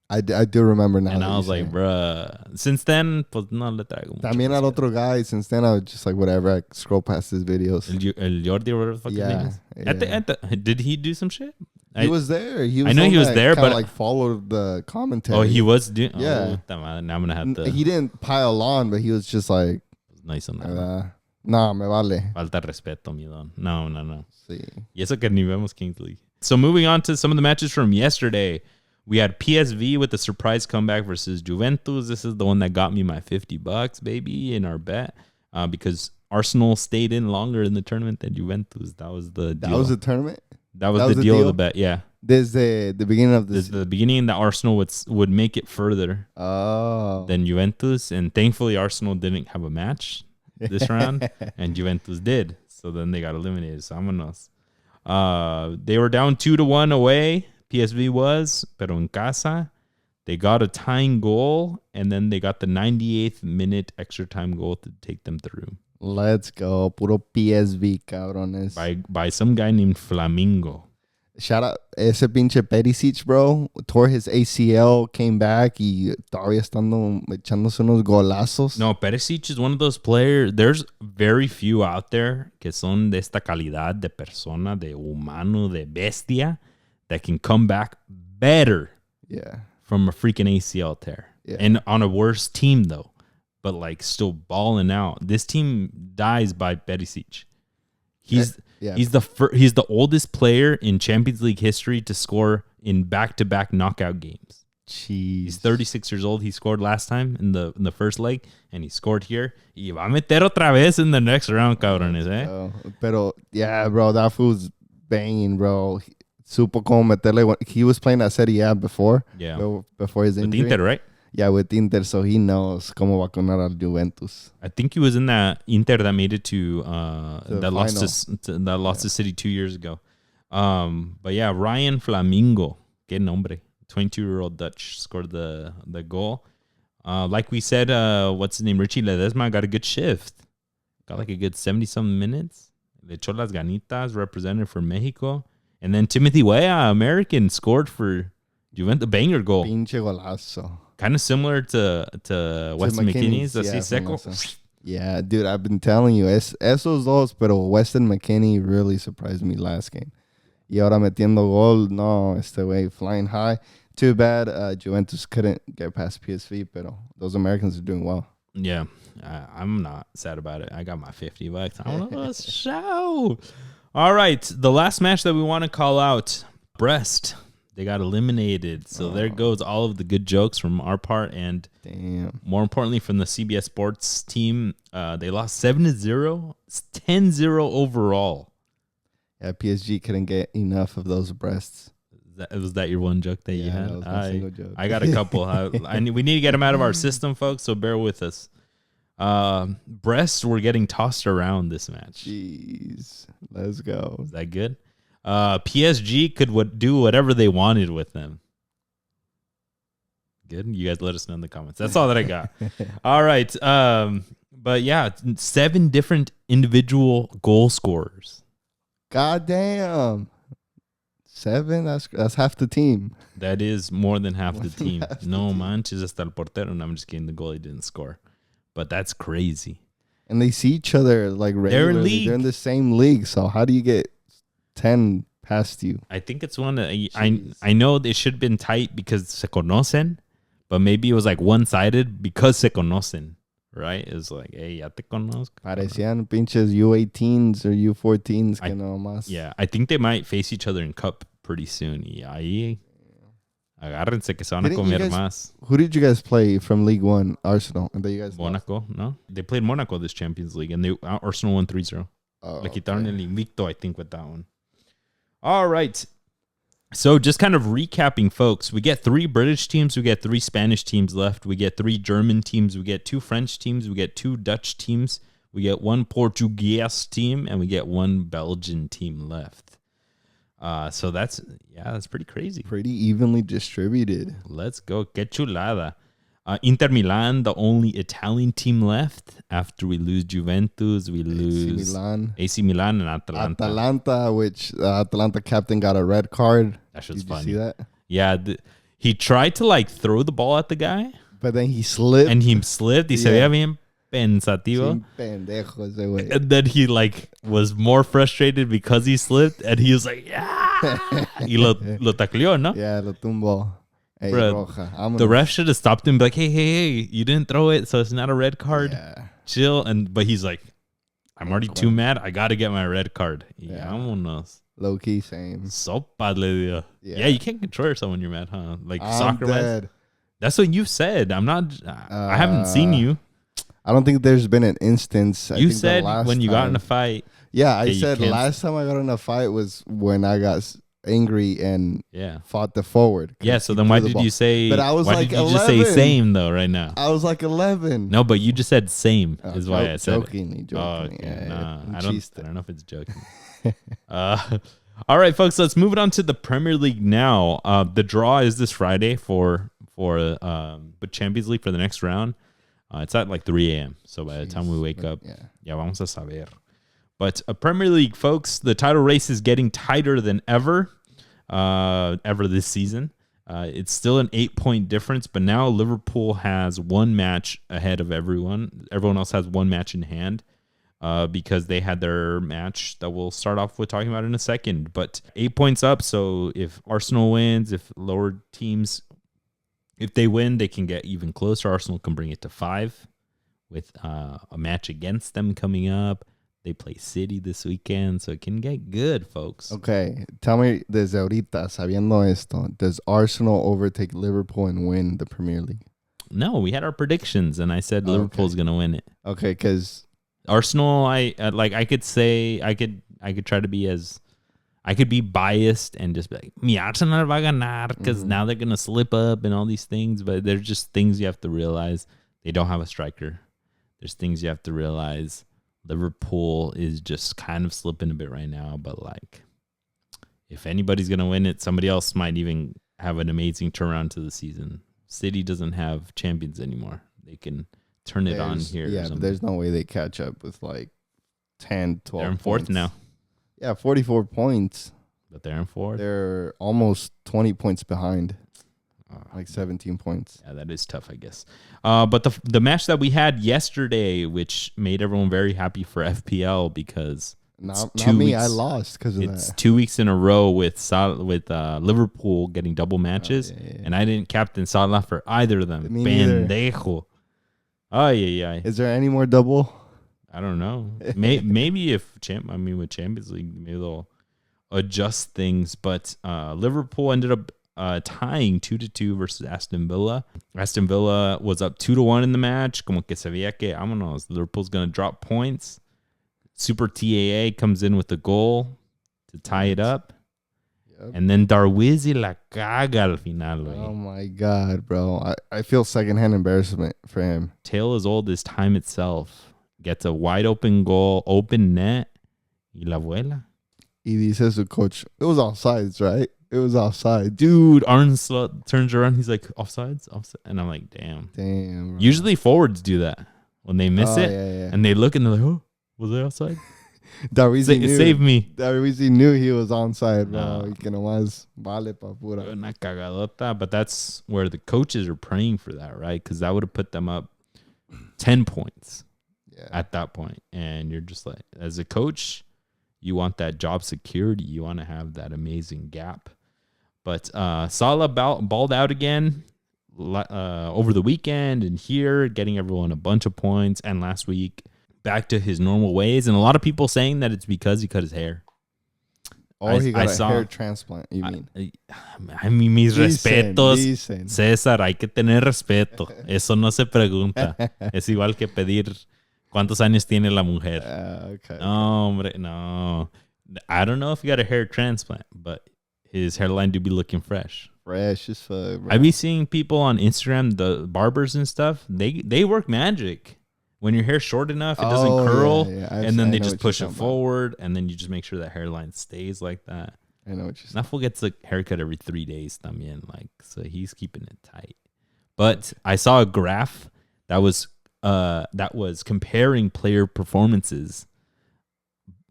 I do remember now. And I was like, bruh. Since then, pues no le traigo. También al otro guy. Since then, I was just like, whatever. I scroll past his videos. El Jordi or whatever the fuck his name is. Yeah. Did he do some shit? He was there. I know he was there, but like followed the commentary. Oh, he was doing. Yeah. Oh, now I'm gonna have to. He didn't pile on, but he was just like. Nice on that. No, me vale. Falta respeto, mi don. No. Sí. Y eso que ni vemos Kings League. So moving on to some of the matches from yesterday. We had PSV with the surprise comeback versus Juventus. This is the one that got me my $50, baby, in our bet. Because Arsenal stayed in longer in the tournament than Juventus. That was the deal. That was the tournament? That was the deal of the bet, yeah. This is the beginning of this. The beginning that Arsenal would make it further than Juventus. And thankfully, Arsenal didn't have a match this round. And Juventus did. So then they got eliminated. So vámonos. They were down 2-1 away. PSV was, pero en casa. They got a tying goal, and then they got the 98th minute extra time goal to take them through. Let's go. Puro PSV, cabrones. By some guy named Flamingo. Shout out ese pinche Perisic, bro. Tore his ACL, came back y todavía estando echándose unos golazos. No, Perisic is one of those players. There's very few out there que son de esta calidad de persona, de humano, de bestia that can come back better from a freaking ACL tear. Yeah. And on a worse team, though, but like still balling out. This team dies by Perisic. He's the oldest player in Champions League history to score in back-to-back knockout games. Jeez. He's 36 years old. He scored last time in the first leg, and he scored here. Y va a meter otra vez in the next round, cabrones, eh? Pero, yeah, bro, that fool's banging, bro. Supo como meterle. He was playing at Serie A before. Yeah. Before his injury. With Inter, right? Yeah, with Inter, so he knows cómo vacunar al Juventus. I think he was in that Inter that made it to that lost to City 2 years ago. But yeah, Ryan Flamingo, que nombre, 22-year-old Dutch scored the goal. Like we said, what's his name? Richie Ledesma got a good shift. Got like a good 70-something minutes. Le echó las ganitas, represented for Mexico. And then Timothy Weah, American, scored for Juventus, banger goal. Pinche golazo. Kind of similar to Weston McKennie's. Yeah, seco. Yeah, dude, I've been telling you. Esos dos, pero Weston McKennie really surprised me last game. Y ahora metiendo gol, no, este way flying high. Too bad Juventus couldn't get past PSV, pero those Americans are doing well. Yeah, I'm not sad about it. I got my $50. I want to show. All right, the last match that we want to call out, Brest. They got eliminated. So there goes all of the good jokes from our part. And more importantly, from the CBS Sports team, they lost 7-0. It's 10-0 overall. Yeah, PSG couldn't get enough of those Brests. Was that your one joke that you had? That was my single joke. I got a couple. We need to get them out of our system, folks, so bear with us. Brests were getting tossed around this match. Jeez. Let's go. Is that good? PSG could do whatever they wanted with them. Good. You guys let us know in the comments. That's all that I got. All right. But yeah, 7 different individual goal scorers. God damn. 7? That's half the team. That is more than half the team. No manches hasta el portero. No, I'm just kidding. The goalie didn't score. But that's crazy. And they see each other like regularly. They're in the same league. So how do you get 10 past you? I think it's one. I know it should have been tight because se conocen, but maybe it was like one-sided because se conocen, right? It's like, hey, ya te conozco. Parecían pinches U18s or U14s que no más. Yeah, I think they might face each other in cup pretty soon. Y ahí, agárrense que se van a comer más. Who did you guys play from League One? Arsenal. And you guys Monaco, lost? No? They played Monaco this Champions League, and Arsenal won 3-0. Le quitaron el invicto, I think, with that one. All right. So just kind of recapping, folks, we get 3 British teams, we get 3 Spanish teams left, we get 3 German teams, we get 2 French teams, we get 2 Dutch teams, we get 1 Portuguese team, and we get 1 Belgian team left. So that's pretty crazy. Pretty evenly distributed. Let's go. Que chulada. Inter Milan, the only Italian team left. After we lose Juventus, we lose AC Milan and Atalanta. Atalanta, which Atalanta captain got a red card. That shit's funny. Did you see that? Yeah. He tried to like throw the ball at the guy. But then he slipped. And he slipped. He se veía bien pensativo. Pendejo ese güey. And then he like was more frustrated because he slipped. And he was like, yeah. Y lo tacleó, ¿no? Yeah, lo tumbó. Hey, bro, the ref should have stopped him and be like, hey, you didn't throw it, so it's not a red card. Yeah. Chill. But he's like, I'm already too mad. I got to get my red card. Yeah. Vámonos. Low key, same. Sopa le dio. Yeah, you can't control yourself when you're mad, huh? Like soccer wise. That's what you've said. I'm not, I haven't seen you. I don't think there's been an instance. You said when you got in a fight. Yeah, I said last time I got in a fight was when I got angry and fought the forward. Yeah, so then why did you say? But I was why like did you 11. just say same though right now? I was like 11. No, but you just said same is why I said jokingly. it. Oh, okay. Nah, I don't know if it's joking. All right, folks, let's move it on to the Premier League now. The draw is this Friday for Champions League for the next round. It's at like 3 a.m. So by the time we wake up, ya vamos a saber. But Premier League, folks, the title race is getting tighter than ever this season. It's still an 8-point difference, but now Liverpool has one match ahead of everyone. Everyone else has one match in hand because they had their match that we'll start off with talking about in a second. But 8 points up, so if Arsenal wins, if lower teams, if they win, they can get even closer. Arsenal can bring it to 5 with a match against them coming up. They play City this weekend, so it can get good, folks. Okay, tell me desde ahorita, sabiendo esto, does Arsenal overtake Liverpool and win the Premier League? No, we had our predictions, and I said Liverpool's going to win it. Okay, because Arsenal, I could say, I could try to be I could be biased and just be like, mi Arsenal va a ganar, because now they're going to slip up and all these things, but there's just things you have to realize. They don't have a striker. There's things you have to realize. Liverpool is just kind of slipping a bit right now, but like, if anybody's going to win it, somebody else might even have an amazing turnaround to the season. City doesn't have champions anymore. They can turn it on here. Yeah, but there's no way they catch up with like 10, 12 They're in fourth points. now. Yeah, 44 points. But they're in fourth. They're almost 20 points behind. Like 17 points. Yeah, that is tough, I guess. But the match that we had yesterday, which made everyone very happy for FPL because not me. I lost because of that. It's 2 weeks in a row with Liverpool getting double matches, and I didn't captain Salah for either of them. Me Pendejo. Is there any more double? I don't know. Maybe with Champions League, maybe they'll adjust things. But Liverpool ended up tying 2-2 versus Aston Villa. Aston Villa was up 2-1 in the match. Como que se veía que, vámonos, Liverpool's going to drop points. Super TAA comes in with the goal to tie it up. Yep. And then Darwizi la caga al final. Oh my God, bro. I feel secondhand embarrassment for him. Tale as old as time itself. Gets a wide open goal, open net, y la vuela. Y dice su coach, it was offsides, right? It was offside. Dude, Arne Slot turns around. He's like, offsides? Offside. And I'm like, damn. Damn. Bro. Usually forwards do that. When they miss it, and they look and they're like, oh, was I offside? Darwizi save me. Darwizi knew he was onside, bro. Y que nomás vale pa pura. Una cagadota. But that's where the coaches are praying for that, right? Because that would have put them up 10 points at that point. And you're just like, as a coach, you want that job security. You want to have that amazing gap. But Salah balled out again over the weekend and here, getting everyone a bunch of points. And last week, back to his normal ways. And a lot of people saying that it's because he cut his hair. Or he got a hair transplant, you mean? I mean, mis respetos. César, hay que tener respeto. Eso no se pregunta. Es igual que pedir cuántos años tiene la mujer. Okay. No, hombre, no. I don't know if he got a hair transplant, but his hairline do be looking fresh. Fresh as fuck, bro. I be seeing people on Instagram, the barbers and stuff. They work magic. When your hair's short enough, it doesn't curl, and then they just push it forward, and then you just make sure that hairline stays like that. I know what you're saying. Naful gets a haircut every 3 days, también, like, so he's keeping it tight. But I saw a graph that was comparing player performances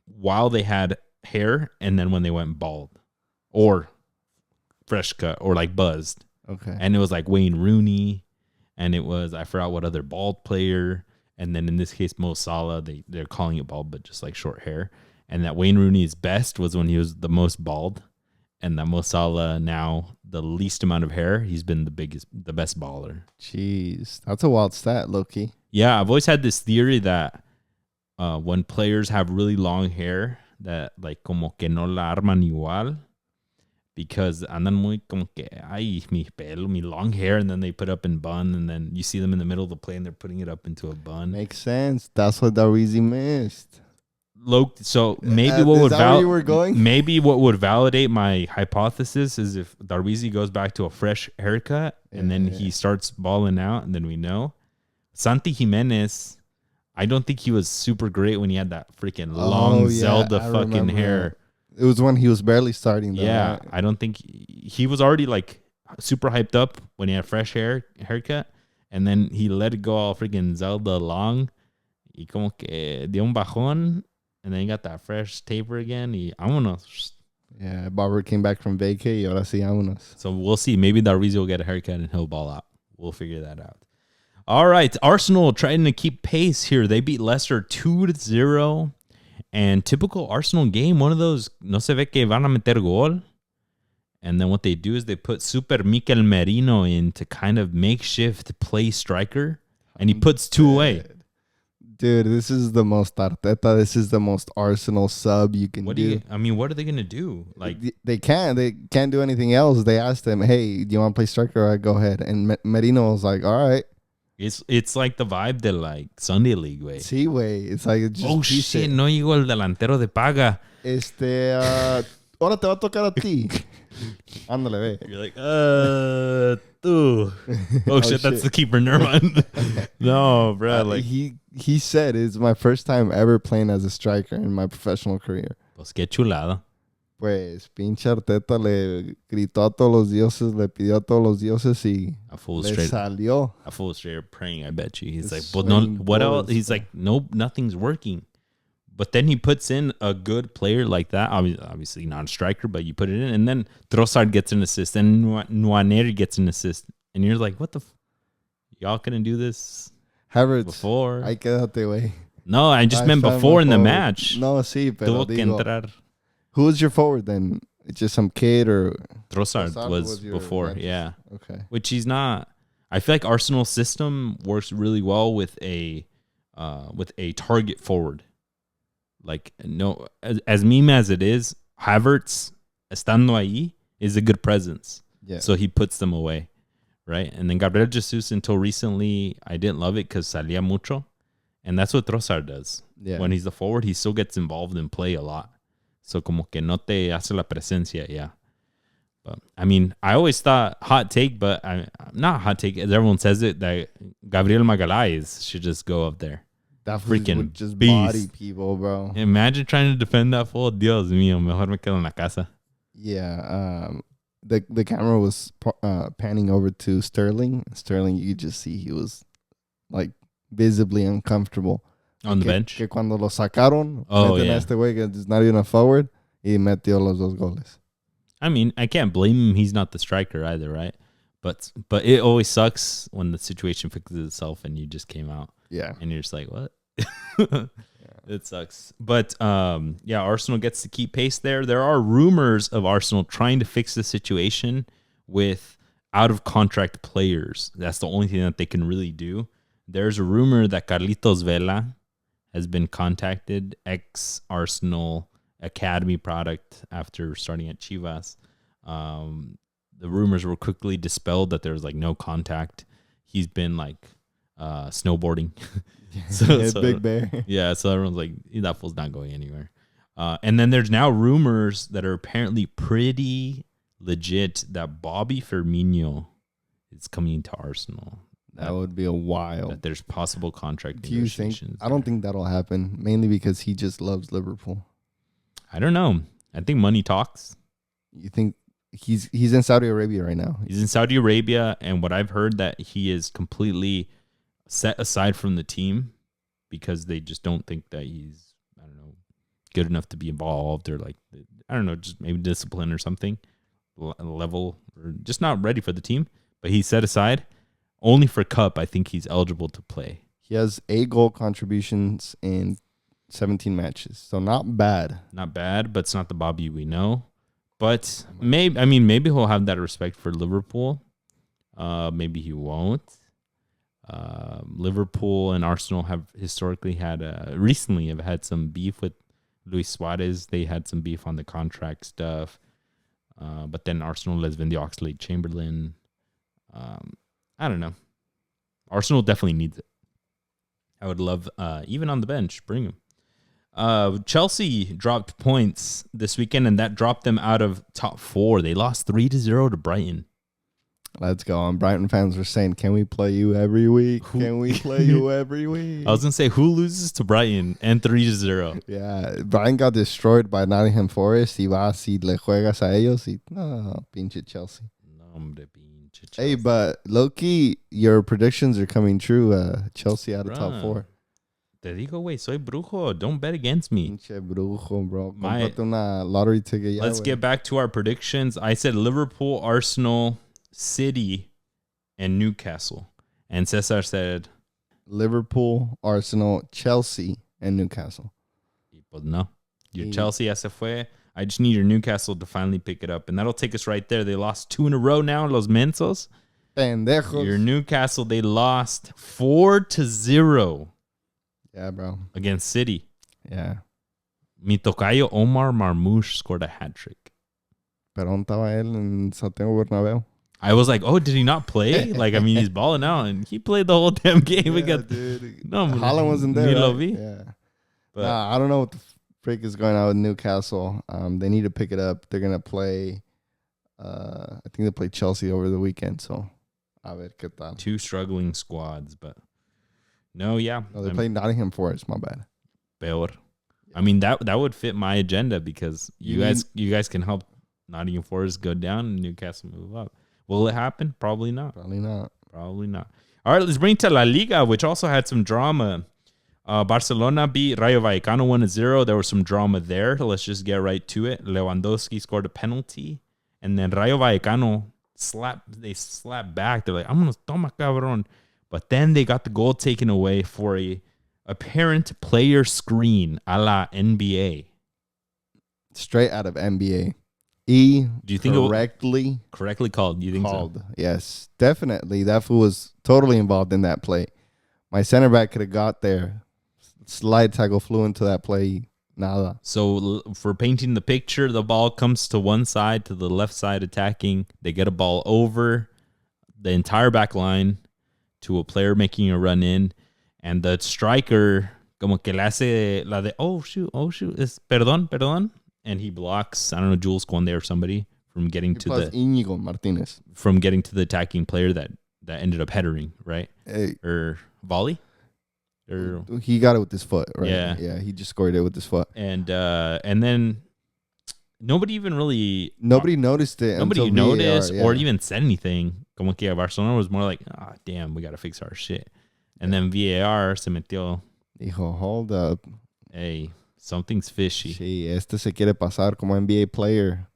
while they had hair and then when they went bald or fresh cut or like buzzed. Okay. And it was like Wayne Rooney, and it was, I forgot what other bald player. And then in this case, Mo Salah, they're calling it bald, but just like short hair. And that Wayne Rooney's best was when he was the most bald. And that Mo Salah now, the least amount of hair, he's been the best baller. Jeez. That's a wild stat, low-key. Yeah, I've always had this theory that when players have really long hair, that like como que no la arman igual. Because andan muy como que, ay, mi pelo, mi long hair, and then they put up in bun, and then you see them in the middle of the play, and they're putting it up into a bun. Makes sense. That's what Darwizi missed. So maybe maybe what would validate my hypothesis is if Darwizi goes back to a fresh haircut, and then he starts balling out, and then we know. Santi Jimenez, I don't think he was super great when he had that freaking long Zelda fucking hair. It was when he was barely starting. Though, Yeah, right? I don't think he was already like super hyped up when he had fresh haircut, and then he let it go all freaking Zelda long. Y como que dio un bajón, and then he got that fresh taper again. Y vámonos. Yeah, Barber came back from vacay. Y ahora sí, vámonos. So we'll see. Maybe Darwizi will get a haircut and he'll ball out. We'll figure that out. All right, Arsenal trying to keep pace here. They beat Leicester 2-0. And typical Arsenal game, one of those, no se ve que van a meter gol. And then what they do is they put Super Mikel Merino in to kind of makeshift play striker. And he puts 2 away. Dude, this is the most Arteta. This is the most Arsenal sub you can do. What are they going to do? Like They can't do anything else. They asked him, hey, do you want to play striker? All right, go ahead. And Merino was like, all right. It's like the vibe that like Sunday League way. Sí, güey. It's like just oh shit, no llegó el delantero de paga. Ahora te va a tocar a ti. Ándale, ve. You're like, tú. Oh shit, that's the keeper. Never mind. No, bro. Like he said it's my first time ever playing as a striker in my professional career. Pues qué chulada. Pues pinche Arteta le gritó a todos los dioses, le pidió a todos los dioses y le salió. A full straight up praying, I bet you. He's like, but no, what else? He's like, nope, nothing's working. But then he puts in a good player like that. Obviously not a striker, but you put it in. And then Trossard gets an assist. And Nwaneri gets an assist. And you're like, what the y'all couldn't do this Havertz, before? Ay, quédate, güey. No, I just meant before in the match. No, sí, pero Tuvo que entrar. Who was your forward then? It's just some kid or... Trossard was before, yeah. Okay. Which he's not... I feel like Arsenal's system works really well with a target forward. Like, no, as meme as it is, Havertz, estando ahí, is a good presence. Yeah. So he puts them away, right? And then Gabriel Jesus, until recently, I didn't love it because salía mucho. And that's what Trossard does. Yeah. When he's the forward, he still gets involved in play a lot. So como que no te hace la presencia, yeah. But I mean, I always thought hot take, but not hot take, as everyone says it, that Gabriel Magalhaes should just go up there. That freaking would just beast. Body people, bro. Imagine trying to defend that fool. Dios mío, mejor me quedo en la casa. Yeah, the camera was panning over to Sterling. Sterling, you could just see he was like visibly uncomfortable. On the bench? Que cuando lo sacaron, meten a este güey que is not even a forward, y metió los 2 goles. I mean, I can't blame him. He's not the striker either, right? But it always sucks when the situation fixes itself and you just came out. Yeah. And you're just like, what? Yeah. It sucks. But Arsenal gets to keep pace there. There are rumors of Arsenal trying to fix the situation with out-of-contract players. That's the only thing that they can really do. There's a rumor that Carlitos Vela has been contacted, ex-Arsenal Academy product after starting at Chivas. The rumors were quickly dispelled that there was like no contact. He's been like snowboarding. so Big Bear. Yeah, so everyone's like, that fool's not going anywhere. And then there's now rumors that are apparently pretty legit that Bobby Firmino is coming to Arsenal. That would be a wild. That there's possible contract Do you negotiations. think? I don't think that'll happen. Mainly because he just loves Liverpool. I don't know. I think money talks. You think he's in Saudi Arabia right now? He's in Saudi Arabia, and what I've heard that he is completely set aside from the team because they just don't think that he's, I don't know, good enough to be involved, or like, I don't know, just maybe discipline or something level, or just not ready for the team. But he's set aside. Only for Cup, I think he's eligible to play. He has 8 goal contributions in 17 matches. So not bad. Not bad, but it's not the Bobby we know. But maybe he'll have that respect for Liverpool. Maybe he won't. Liverpool and Arsenal have historically recently have had some beef with Luis Suarez. They had some beef on the contract stuff. But then Arsenal les vendió Oxlade-Chamberlain. I don't know. Arsenal definitely needs it. I would love, even on the bench, bring him. Chelsea dropped points this weekend, and that dropped them out of top 4. They lost 3-0 to Brighton. Let's go. And Brighton fans were saying, can we play you every week? Can we play you every week? I was going to say, who loses to Brighton and 3-0? Yeah, Brighton got destroyed by Nottingham Forest. Y vas y le juegas a ellos. Y, no, pinche Chelsea. No, hombre, pinche Chelsea. Hey, but low-key, your predictions are coming true. Chelsea out of Bruh. top 4. Te digo, güey, soy brujo. Don't bet against me. Pinche brujo, bro. Comprate una lottery ticket. Let's get back to our predictions. I said Liverpool, Arsenal, City, and Newcastle. And Cesar said Liverpool, Arsenal, Chelsea, and Newcastle. Pues no. Your Chelsea ya se fue. I just need your Newcastle to finally pick it up. And that'll take us right there. They lost 2 in a row now, Los Mensos. Pendejos. Your Newcastle, they lost 4-0. Yeah, bro. Against City. Yeah. Mi tocayo Omar Marmoush scored a hat trick. Pero ¿dónde estaba él en Santiago Bernabéu? I was like, oh, did he not play? Like, I mean, he's balling out, and he played the whole damn game. Yeah, dude. No, Haaland wasn't there, right? Right? Yeah. But I don't know what the freak is going on with Newcastle. They need to pick it up. They're going to play, I think they play Chelsea over the weekend, so a ver qué tal. 2 struggling squads, but no, yeah. No, they're playing Nottingham Forest, my bad. Peor. I mean, that would fit my agenda because you guys can help Nottingham Forest go down and Newcastle move up. Will it happen? Probably not. Probably not. Probably not. All right, let's bring to La Liga, which also had some drama. Barcelona beat Rayo Vallecano 1-0. There was some drama there. Let's just get right to it. Lewandowski scored a penalty, and then Rayo Vallecano slapped back. They're like, I'm gonna toma cabrón. But then they got the goal taken away for a apparent player screen a la NBA. Straight out of NBA. Do you think correctly called? Do you think called? so? Yes, definitely. That fool was totally involved in that play. My center back could have got there. Slide tackle flew into that play. Nada. So for painting the picture, the ball comes to one side, to the left side attacking. They get a ball over the entire back line to a player making a run in. And the striker, como que le hace la de, oh, shoot, es perdón. And he blocks, I don't know, Jules Conde or somebody from getting to the Íñigo Martinez. From getting to the attacking player that ended up headering, right? Hey. Or volley? Or he got it with his foot, right? Yeah. He just scored it with his foot. And then nobody even really noticed it. Nobody until noticed VAR, or even said anything. Como que Barcelona was more like, damn, we got to fix our shit. And then VAR se metió. Dijo, hold up. Hey, something's fishy. Sí, este se quiere pasar como NBA player.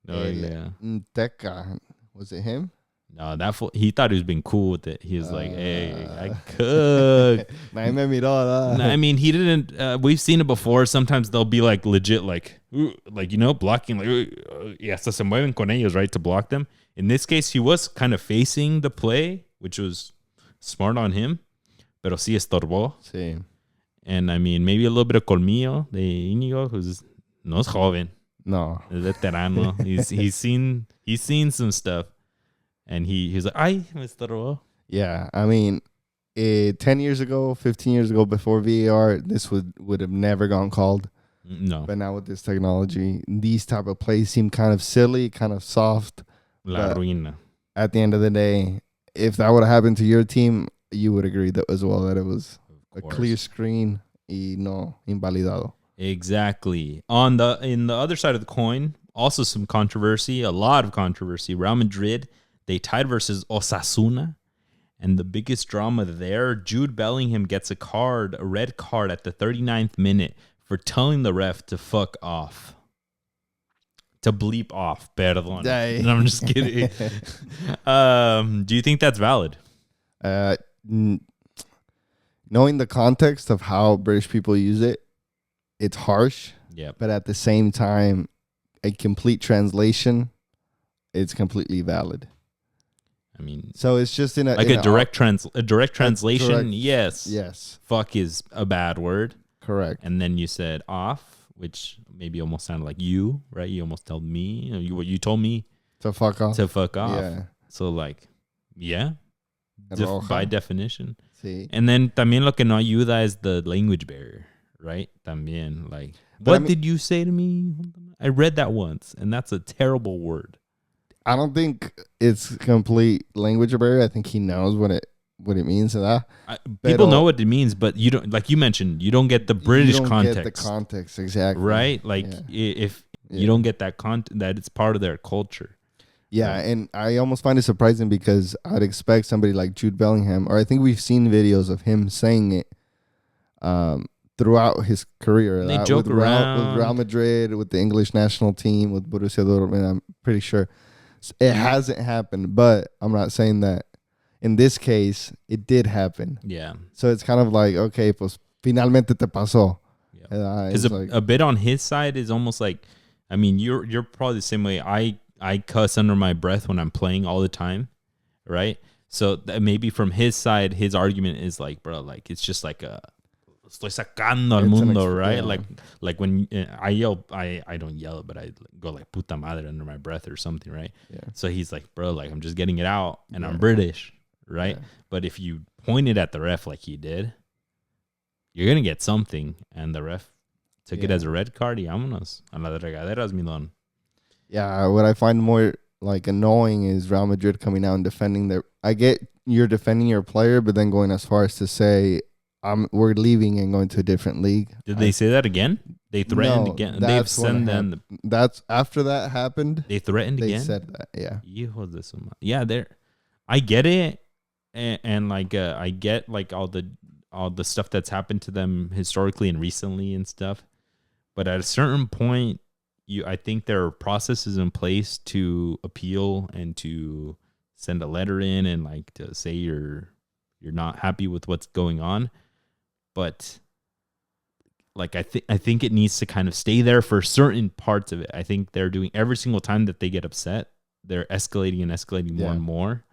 No, yeah. Teca. Was it him? No, he thought he was being cool with it. He was like, hey, I could. Nadie me miró, I mean, he didn't. We've seen it before. Sometimes they'll be like legit, like blocking, like, y hasta se mueven con ellos, right, to block them. In this case, he was kind of facing the play, which was smart on him. Pero sí estorbó. Sí. And I mean, maybe a little bit of colmillo de Íñigo, who's no es joven. No. Es veterano. he's seen some stuff. And he's like, ay, me estorbó. Yeah, I mean, 10 years ago, 15 years ago, before VAR, this would have never gone called. No. But now with this technology, these type of plays seem kind of silly, kind of soft. La ruina. At the end of the day, if that would have happened to your team, you would agree that as well that it was a clear screen y no invalidado. Exactly. In the other side of the coin, also some controversy, a lot of controversy. Real Madrid, they tied versus Osasuna. And the biggest drama there, Jude Bellingham gets a red card at the 39th minute for telling the ref to fuck off. To bleep off. Perdón. No, I'm just kidding. Do you think that's valid? Knowing the context of how British people use it, it's harsh. Yeah. But at the same time, a complete translation, it's completely valid. I mean, so it's just in a direct translation. Yes. Yes. Fuck is a bad word. Correct. And then you said off, which maybe almost sounded like you, right? You almost told me, you told me to fuck off. Yeah. So like, yeah. By definition. Sí. And then también lo que no ayuda is the language barrier, right? También, like, what did you say to me? I read that once, and that's a terrible word. I don't think it's complete language barrier. I think he knows what it means to that. People know what it means, but you don't, like you mentioned, you don't get the British context. Get the context exactly, right? Like if you don't get that that it's part of their culture. Yeah, and I almost find it surprising because I'd expect somebody like Jude Bellingham, or I think we've seen videos of him saying it throughout his career. They joke around with Real Madrid, with the English national team, with Borussia Dortmund. I'm pretty sure it hasn't happened, but I'm not saying that. In this case, it did happen. Yeah. So it's kind of like, okay, pues finalmente te pasó. Because a bit on his side is almost like, I mean, you're probably the same way. I cuss under my breath when I'm playing all the time, right? So maybe from his side, his argument is like, bro, like it's just like estoy sacando al mundo, right? Like when I yell, I don't yell it, but I go like puta madre under my breath or something, right? Yeah. So he's like, bro, like I'm just getting it out, and I'm British, right? Yeah. But if you point it at the ref like he did, you're gonna get something, and the ref took it as a red card. Y vámonos a las regaderas, mi don. Yeah, what I find more like annoying is Real Madrid coming out and defending their. I get you're defending your player, but then going as far as to say, we're leaving and going to a different league. Did they say that again? They threatened again. They've sent them. That's after that happened. They threatened again. They said that. Yeah. Yeah, I get it, and like I get like all the stuff that's happened to them historically and recently and stuff. But at a certain point, I think there are processes in place to appeal and to send a letter in and like to say you're not happy with what's going on. But like I think it needs to kind of stay there for certain parts of it. I think they're doing every single time that they get upset, they're escalating more and more.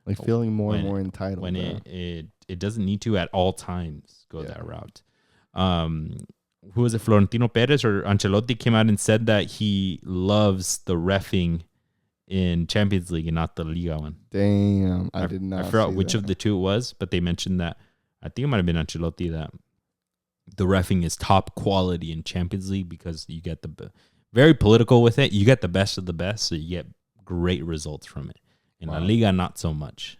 Like feeling more and more entitled. When it doesn't need to at all times go that route. Who was it, Florentino Perez or Ancelotti came out and said that he loves the reffing in Champions League and not the Liga one. Damn, I did not. I forgot which of the two it was, but they mentioned that. I think it might have been Ancelotti that the reffing is top quality in Champions League because you get very political with it. You get the best of the best, so you get great results from it. In La Liga, not so much.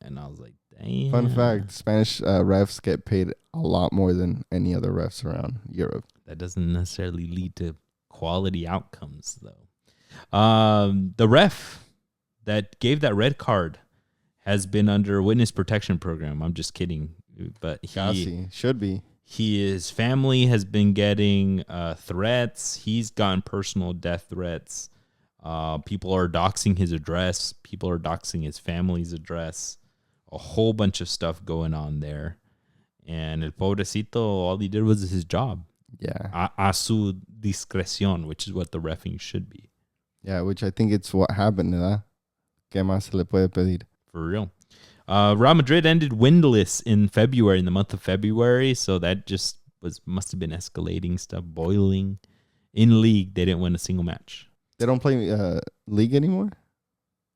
And I was like, damn. Fun fact, Spanish refs get paid a lot more than any other refs around Europe. That doesn't necessarily lead to quality outcomes, though. The ref that gave that red card has been under witness protection program. I'm just kidding. But he should be. His family has been getting threats. He's gotten personal death threats. People are doxing his address. People are doxing his family's address. A whole bunch of stuff going on there. And el pobrecito, all he did was his job. Yeah. A su discreción, which is what the reffing should be. Yeah, which I think it's what happened, ¿verdad? ¿Qué más se le puede pedir? For real. Real Madrid ended winless in the month of February. So that just must have been escalating stuff, boiling. In league, they didn't win a single match. They don't play league anymore?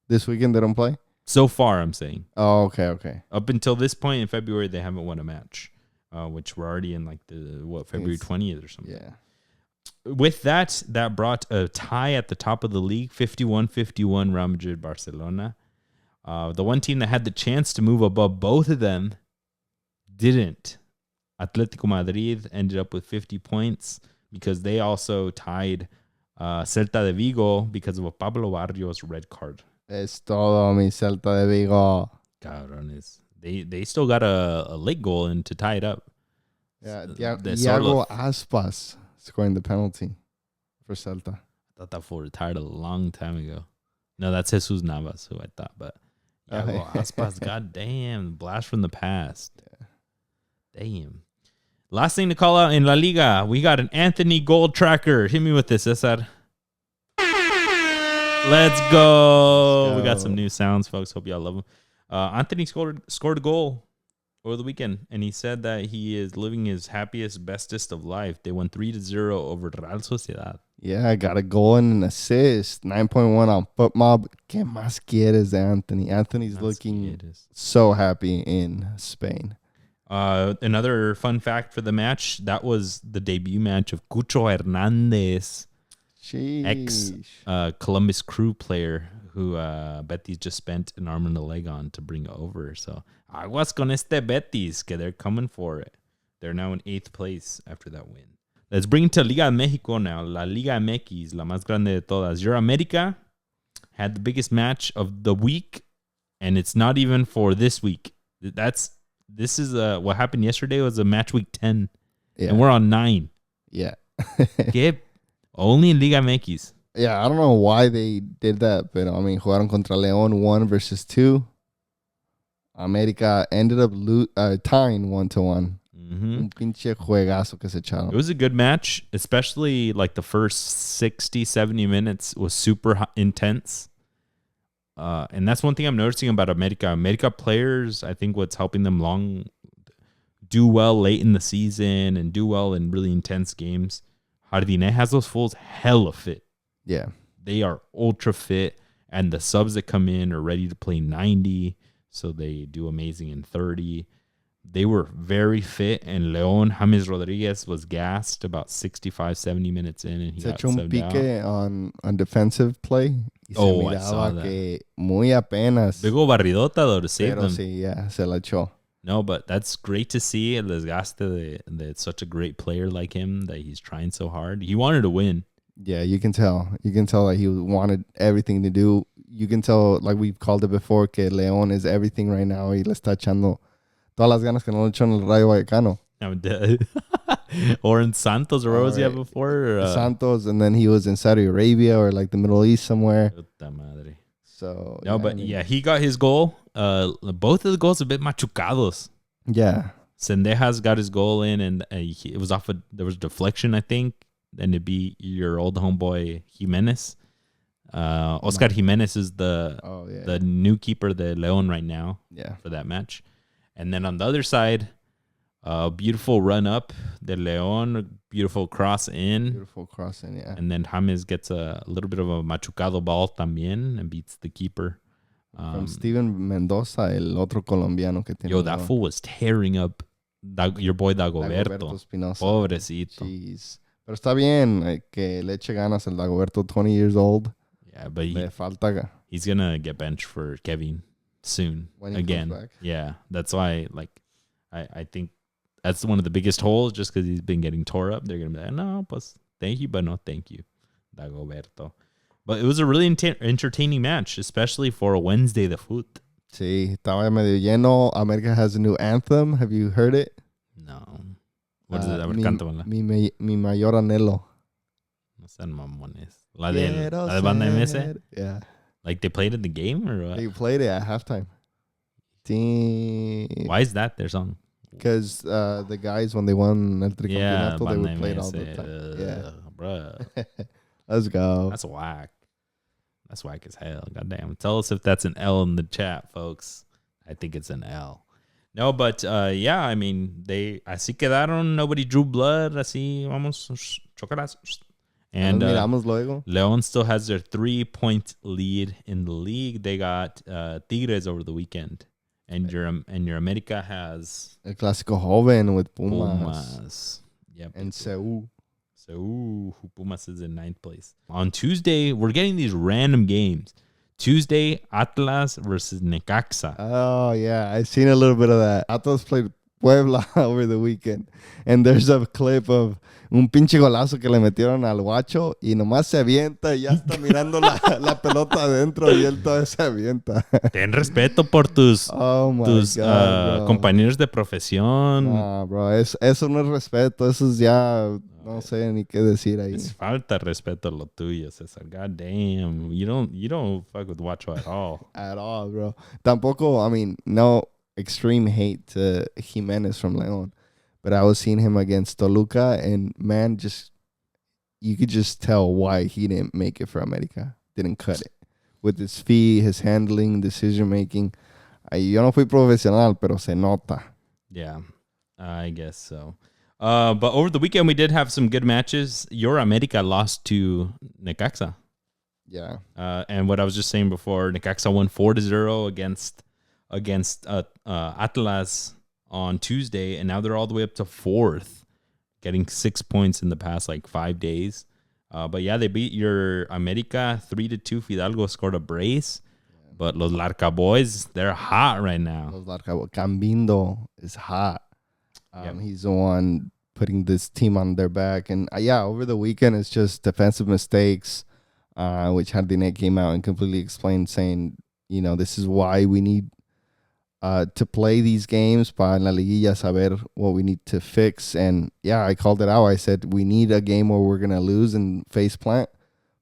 This weekend they don't play? So far, I'm saying. Oh, okay. Up until this point in February, they haven't won a match, which we're already in like February 20th or something. Yeah. With that brought a tie at the top of the league, 51-51 Real Madrid Barcelona. The one team that had the chance to move above both of them didn't. Atletico Madrid ended up with 50 points because they also tied Celta de Vigo because of a Pablo Barrios red card. Es todo, mi Celta de Vigo. Cabrones. They still got a late goal in to tie it up. Yeah, Thiago Aspas scoring the penalty for Celta. I thought that fool retired a long time ago. No, that's Jesus Navas, who I thought, but Thiago Aspas, goddamn, blast from the past. Yeah. Damn. Last thing to call out in La Liga, we got an Antony goal tracker. Hit me with this, Cesar. Let's go. We got some new sounds, folks. Hope y'all love them. Antony scored a goal over the weekend, and he said that he is living his happiest, bestest of life. They won 3-0 over Real Sociedad. Yeah, got a goal and an assist. 9.1 on FootMob. ¿Qué más quieres de Antony? Antony's looking so happy in Spain. Another fun fact for the match, that was the debut match of Cucho Hernandez, ex Columbus Crew player Betis just spent an arm and a leg on to bring over. So aguas con este Betis, que they're coming for it. They're now in 8th place after that win. Let's bring it to Liga Mexico now. La Liga MX, la más grande de todas. Your America had the biggest match of the week, and it's not even for this week. This is what happened yesterday was a match week 10, and we're on 9. Yeah. Only in Liga MX. Yeah, I don't know why they did that, but I mean, jugaron contra León 1-2. America ended up tying 1-1. Un pinche juegazo que se echaron. It was a good match, especially like the first 60, 70 minutes was super intense. And that's one thing I'm noticing about America. America players, I think what's helping them do well late in the season and do well in really intense games. Jardine has those fools hella fit. Yeah. They are ultra fit, and the subs that come in are ready to play 90, so they do amazing in 30. They were very fit, and León James Rodriguez was gassed about 65, 70 minutes in, and he got echó un pique on defensive play. I saw that. Que muy apenas. Big ol' barridota, though, to save them. Sí, yeah, se la echó. No, but that's great to see el desgaste that such a great player like him, that he's trying so hard. He wanted to win. Yeah, you can tell. You can tell that he wanted everything to do. You can tell, like we've called it before, que León is everything right now. Y le está echando todas las ganas que no le echó en el Rayo Vallecano. Or in Santos, or what was he at before? Santos, and then he was in Saudi Arabia or like the Middle East somewhere. Puta madre. So no, but yeah, he got his goal. Both of the goals a bit machucados. Yeah. Sendejas got his goal in, and it was there was deflection, I think. And it'd be your old homeboy Jimenez. Oscar Jimenez is the new keeper, the León right now. Yeah. For that match. And then on the other side, beautiful run up, the León, beautiful cross in. Yeah. And then James gets a little bit of a machucado ball también and beats the keeper. From Steven Mendoza, el otro colombiano que tiene. Yo, that fool was tearing up your boy Dagoberto. Espinosa. Pobrecito. Jeez. Pero está bien que le eche ganas el Dagoberto, 20 years old. Yeah, but he's going to get benched for Kevin soon when he again. Comes back. Yeah, that's why I think that's one of the biggest holes, just because he's been getting tore up. They're going to be like, no, pues, thank you, but no thank you, Dagoberto. But it was a really entertaining match, especially for a Wednesday the foot. Sí, estaba medio lleno. America has a new anthem. Have you heard it? No. What is it? A ver, cántamela. Mi mayor anhelo. No sean mamones. La de Banda MS? Yeah. Like they played it in the game or what? They played it at halftime. Why is that their song? Because the guys, when they won El Tricampeonato, they would play it all the time. Bruh. Let's go. That's whack. That's whack as hell. Goddamn. Tell us if that's an L in the chat, folks. I think it's an L. No, but yeah, I mean, así quedaron. Nobody drew blood. Así, vamos, chocalas. And León still has their 3-point lead in the league. They got Tigres over the weekend. And your América has El Clásico Joven with Pumas. Yep. And Seúl. Pumas is in 9th place. On Tuesday, we're getting these random games. Tuesday, Atlas versus Necaxa. Oh, yeah. I've seen a little bit of that. Atlas played Puebla over the weekend. And there's a clip of un pinche golazo que le metieron al guacho y nomás se avienta y ya está mirando la pelota adentro y él todavía se avienta. Ten respeto por tus compañeros de profesión. Nah, bro. Eso no es respeto. Eso es ya... No sé ni qué decir ahí. Es falta respeto a lo tuyo, Cesar. God damn. You don't fuck with Guacho at all. At all, bro. Tampoco, I mean, no extreme hate to Jimenez from León. But I was seeing him against Toluca, and man, you could just tell why he didn't make it for America. Didn't cut it. With his feet, his handling, decision making. Yo no fui profesional, pero se nota. Yeah, I guess so. But over the weekend, we did have some good matches. Your America lost to Necaxa. Yeah. And what I was just saying before, Necaxa won 4-0 against Atlas on Tuesday, and now they're all the way up to 4th, getting 6 points in the past 5 days. But yeah, they beat your America 3-2. Fidalgo scored a brace. But Los Larca boys, they're hot right now. Los Larca Cambindo is hot. Yep. He's the one putting this team on their back. And yeah, over the weekend, it's just defensive mistakes, which Jardine came out and completely explained, saying, this is why we need to play these games, para en la liguilla saber what we need to fix. And yeah, I called it out. I said, we need a game where we're going to lose and face plant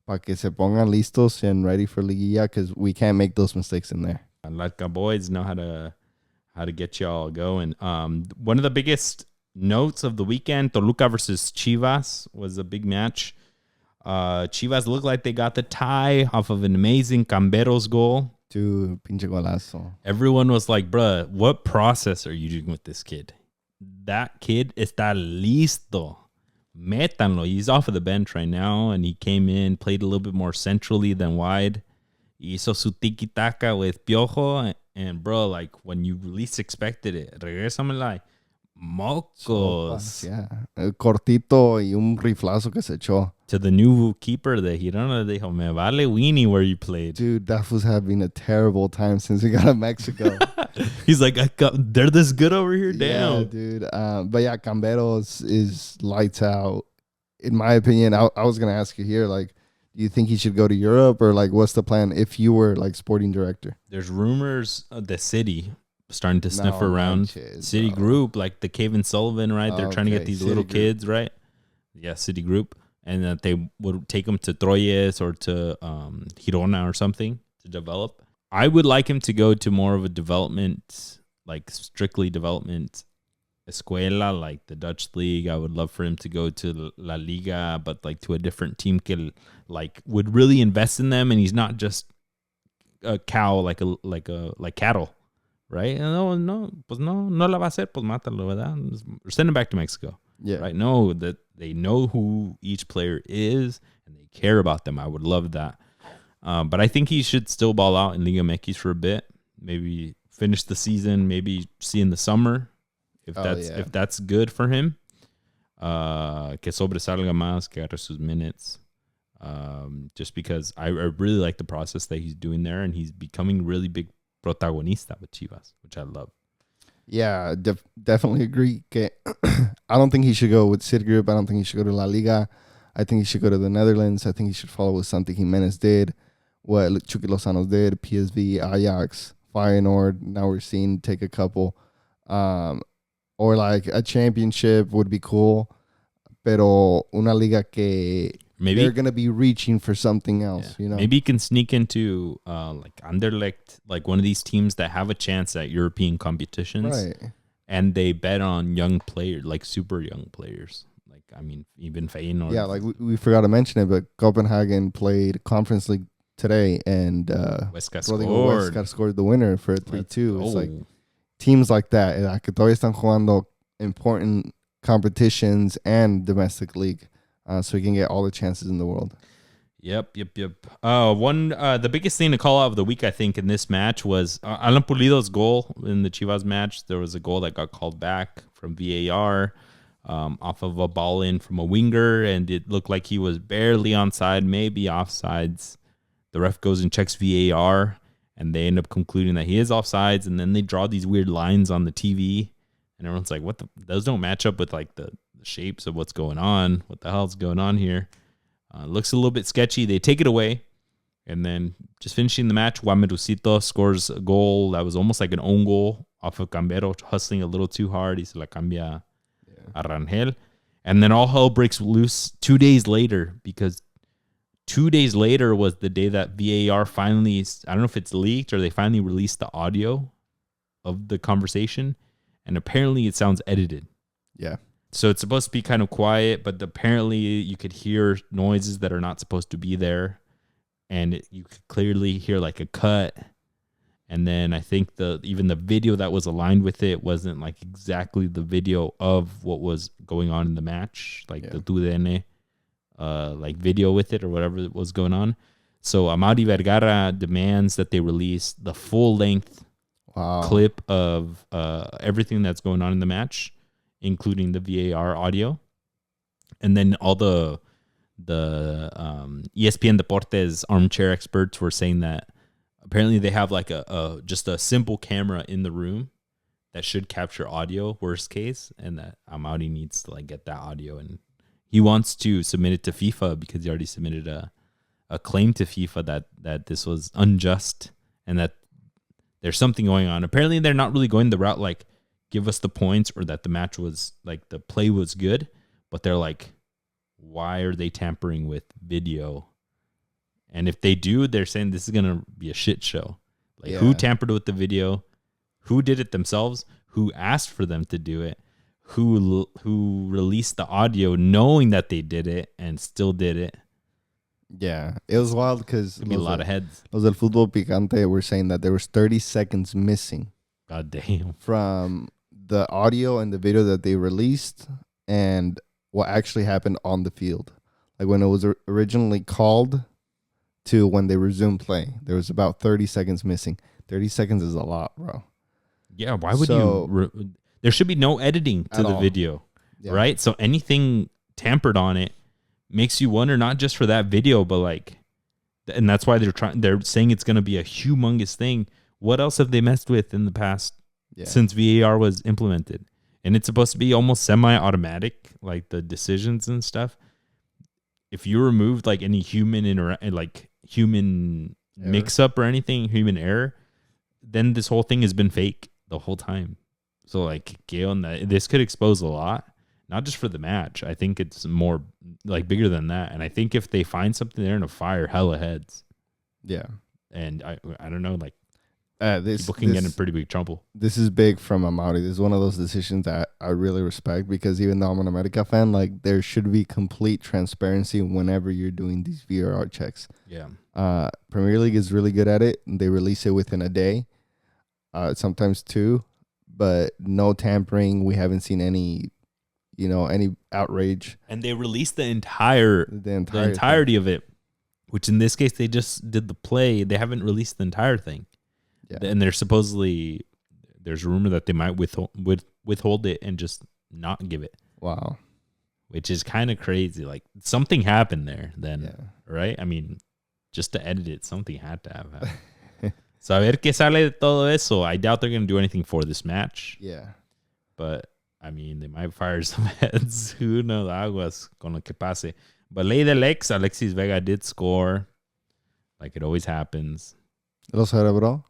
para que se pongan listos and ready for liguilla, because we can't make those mistakes in there. Latka boys know how to get y'all going. One of the biggest notes of the weekend, Toluca versus Chivas, was a big match. Chivas looked like they got the tie off of an amazing Camberos goal. Dude, pinche golazo. Everyone was like, bruh, what process are you doing with this kid? That kid está listo. Métanlo. He's off of the bench right now, and he came in, played a little bit more centrally than wide. Hizo su tiki-taka with Piojo, and bro, like when you least expected it, regrésamela. Mocos. Yeah. Cortito y un riflazo que se echó. To the new keeper de Girona, dijo, me vale weenie where you played. Dude, that was having a terrible time since we got to Mexico. He's like, they're this good over here? Damn. Yeah, dude. But yeah, Camberos is lights out. In my opinion, I was going to ask you here, like, do you think he should go to Europe, or like what's the plan if you were like sporting director? There's rumors of the city starting to sniff around. City Group, like the Cave and Sullivan, right? They're trying to get these little kids, right? Yeah, City Group. And that they would take them to Troyes or to Girona or something to develop. I would like him to go to more of a development, like strictly development escuela, like the Dutch league. I would love for him to go to La Liga, but like to a different team que like would really invest in them, and he's not just a cow like cattle, right? No, pues no la va a hacer, pues mátalo, ¿verdad? Or send him back to Mexico. Yeah. Right. No, that they know who each player is and they care about them. I would love that. But I think he should still ball out in Liga MX for a bit. Maybe finish the season. Maybe see in the summer if that's good for him. Que sobresalga más, que agarre sus minutes. Just because I really like the process that he's doing there, and he's becoming really big protagonista with Chivas, which I love. Yeah, definitely agree. I don't think he should go with City Group. I don't think he should go to La Liga. I think he should go to the Netherlands. I think he should follow what Santi Jimenez did, what Chucky Lozano did, PSV, Ajax, Feyenoord. Now we're seeing take a couple. Or like a championship would be cool. Pero una liga que maybe they're going to be reaching for something else, you know? Maybe he can sneak into like Anderlecht, like one of these teams that have a chance at European competitions. Right. And they bet on young players, like super young players. Like, I mean, even Feyenoord. Yeah, like we forgot to mention it, but Copenhagen played Conference League today, and Huesca scored the winner for a 3-2. It's like teams like that, que todavía están jugando important competitions and domestic league, so we can get all the chances in the world. Yep. The biggest thing to call out of the week, I think, in this match was Alan Pulido's goal in the Chivas match. There was a goal that got called back from VAR off of a ball in from a winger, and it looked like he was barely onside, maybe offsides. The ref goes and checks VAR, and they end up concluding that he is offsides, and then they draw these weird lines on the TV, and everyone's like, "What? Those don't match up with like the shapes of what's going on. What the hell's going on here?" Looks a little bit sketchy. They take it away. And then just finishing the match, Guamerusito scores a goal that was almost like an own goal off of Cambero, hustling a little too hard. He se la cambia a Rangel. And then all hell breaks loose 2 days later, because 2 days later was the day that VAR finally, I don't know if it's leaked or they finally released the audio of the conversation. And apparently it sounds edited. Yeah. So it's supposed to be kind of quiet, but apparently you could hear noises that are not supposed to be there. And you could clearly hear like a cut. And then I think even the video that was aligned with it wasn't like exactly the video of what was going on in the match, like the TUDN like video with it or whatever was going on. So Amaury Vergara demands that they release the full length clip of everything that's going on in the match, including the VAR audio. And then all the the ESPN Deportes armchair experts were saying that apparently they have like a just a simple camera in the room that should capture audio, worst case, and that Amaury needs to like get that audio, and he wants to submit it to FIFA because he already submitted a claim to FIFA that this was unjust and that there's something going on. Apparently they're not really going the route like give us the points or that the match was like the play was good, but they're like, why are they tampering with video? And if they do, they're saying this is going to be a shit show. Like who tampered with the video? Who did it themselves? Who asked for them to do it? Who released the audio knowing that they did it and still did it? Yeah, it was wild because There'd be a lot of heads. Los del Fútbol Picante were saying that there was 30 seconds missing. God damn. From the audio and the video that they released and what actually happened on the field. Like when it was originally called to when they resumed play, there was about 30 seconds missing. 30 seconds is a lot, bro. Yeah, why would you? There should be no editing to the video, right? So anything tampered on it makes you wonder, not just for that video, but like, and that's why they're saying it's going to be a humongous thing. What else have they messed with in the past since VAR was implemented? And it's supposed to be almost semi-automatic, like the decisions and stuff. If you removed like any human mix-up or anything, human error, then this whole thing has been fake the whole time. So like, this could expose a lot, not just for the match. I think it's more like bigger than that. And I think if they find something, they're gonna fire hella heads. Yeah. And I don't know, like people can get in pretty big trouble. This is big from Amaury. This is one of those decisions that I really respect because even though I'm an America fan, like there should be complete transparency whenever you're doing these VAR checks. Yeah. Premier League is really good at it. They release it within a day, sometimes two, but no tampering. We haven't seen any outrage. And they released the entirety of it, which in this case they just did the play. They haven't released the entire thing. Yeah. And there's a rumor that they might withhold it and just not give it. Wow. Which is kind of crazy. Like something happened there then, right? I mean, just to edit it, something had to have happened. So a ver qué sale de todo eso. I doubt they're going to do anything for this match. Yeah. But I mean, they might fire some heads. Who knows? Aguas con lo que pase. But ley del ex, Alexis Vega did score. Like it always happens. ¿Lo celebró?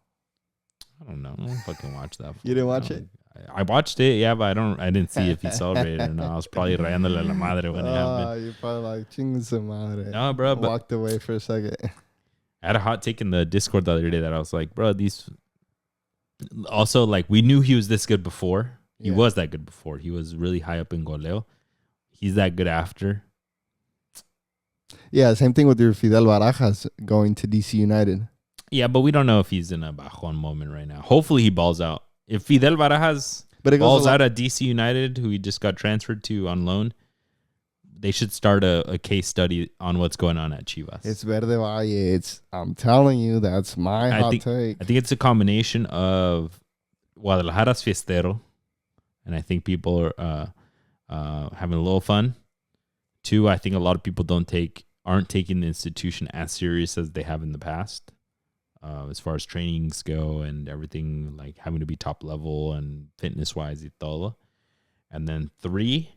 I don't know. I don't fucking watch that. You didn't watch it? I watched it, yeah, but I didn't see if he celebrated or not. I was probably rayándole a la madre when it happened. You're probably like, ching su madre. No, bro. But walked away for a second. I had a hot take in the Discord the other day that I was like, bro, these... Also, like, we knew he was this good before. He was that good before. He was really high up in goleo. He's that good after. Yeah, same thing with your Fidel Barajas going to DC United. Yeah, but we don't know if he's in a bajon moment right now. Hopefully he balls out. If Fidel Barajas balls out at DC United, who he just got transferred to on loan, they should start a case study on what's going on at Chivas. It's Verde Valle. I'm telling you, that's my hot take. I think it's a combination of Guadalajara's fiestero, and I think people are having a little fun. Two, I think a lot of people aren't taking the institution as serious as they have in the past. As far as trainings go and everything, like having to be top level and fitness wise y todo. And then three,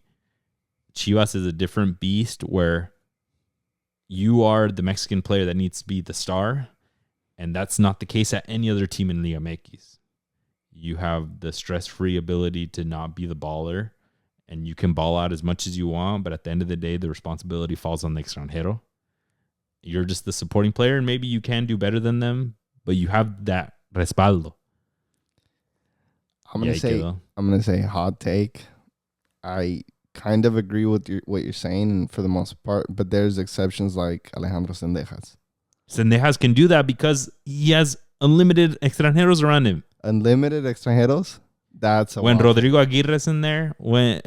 Chivas is a different beast where you are the Mexican player that needs to be the star, and that's not the case at any other team in Liga MX. You have the stress-free ability to not be the baller, and you can ball out as much as you want, but at the end of the day, the responsibility falls on the extranjero. You're just the supporting player, and maybe you can do better than them, but you have that respaldo. I'm gonna say hot take. I kind of agree with what you're saying for the most part, but there's exceptions like Alejandro Sendejas. Sendejas can do that because he has unlimited extranjeros around him. Unlimited extranjeros? That's when Rodrigo Aguirre's in there, when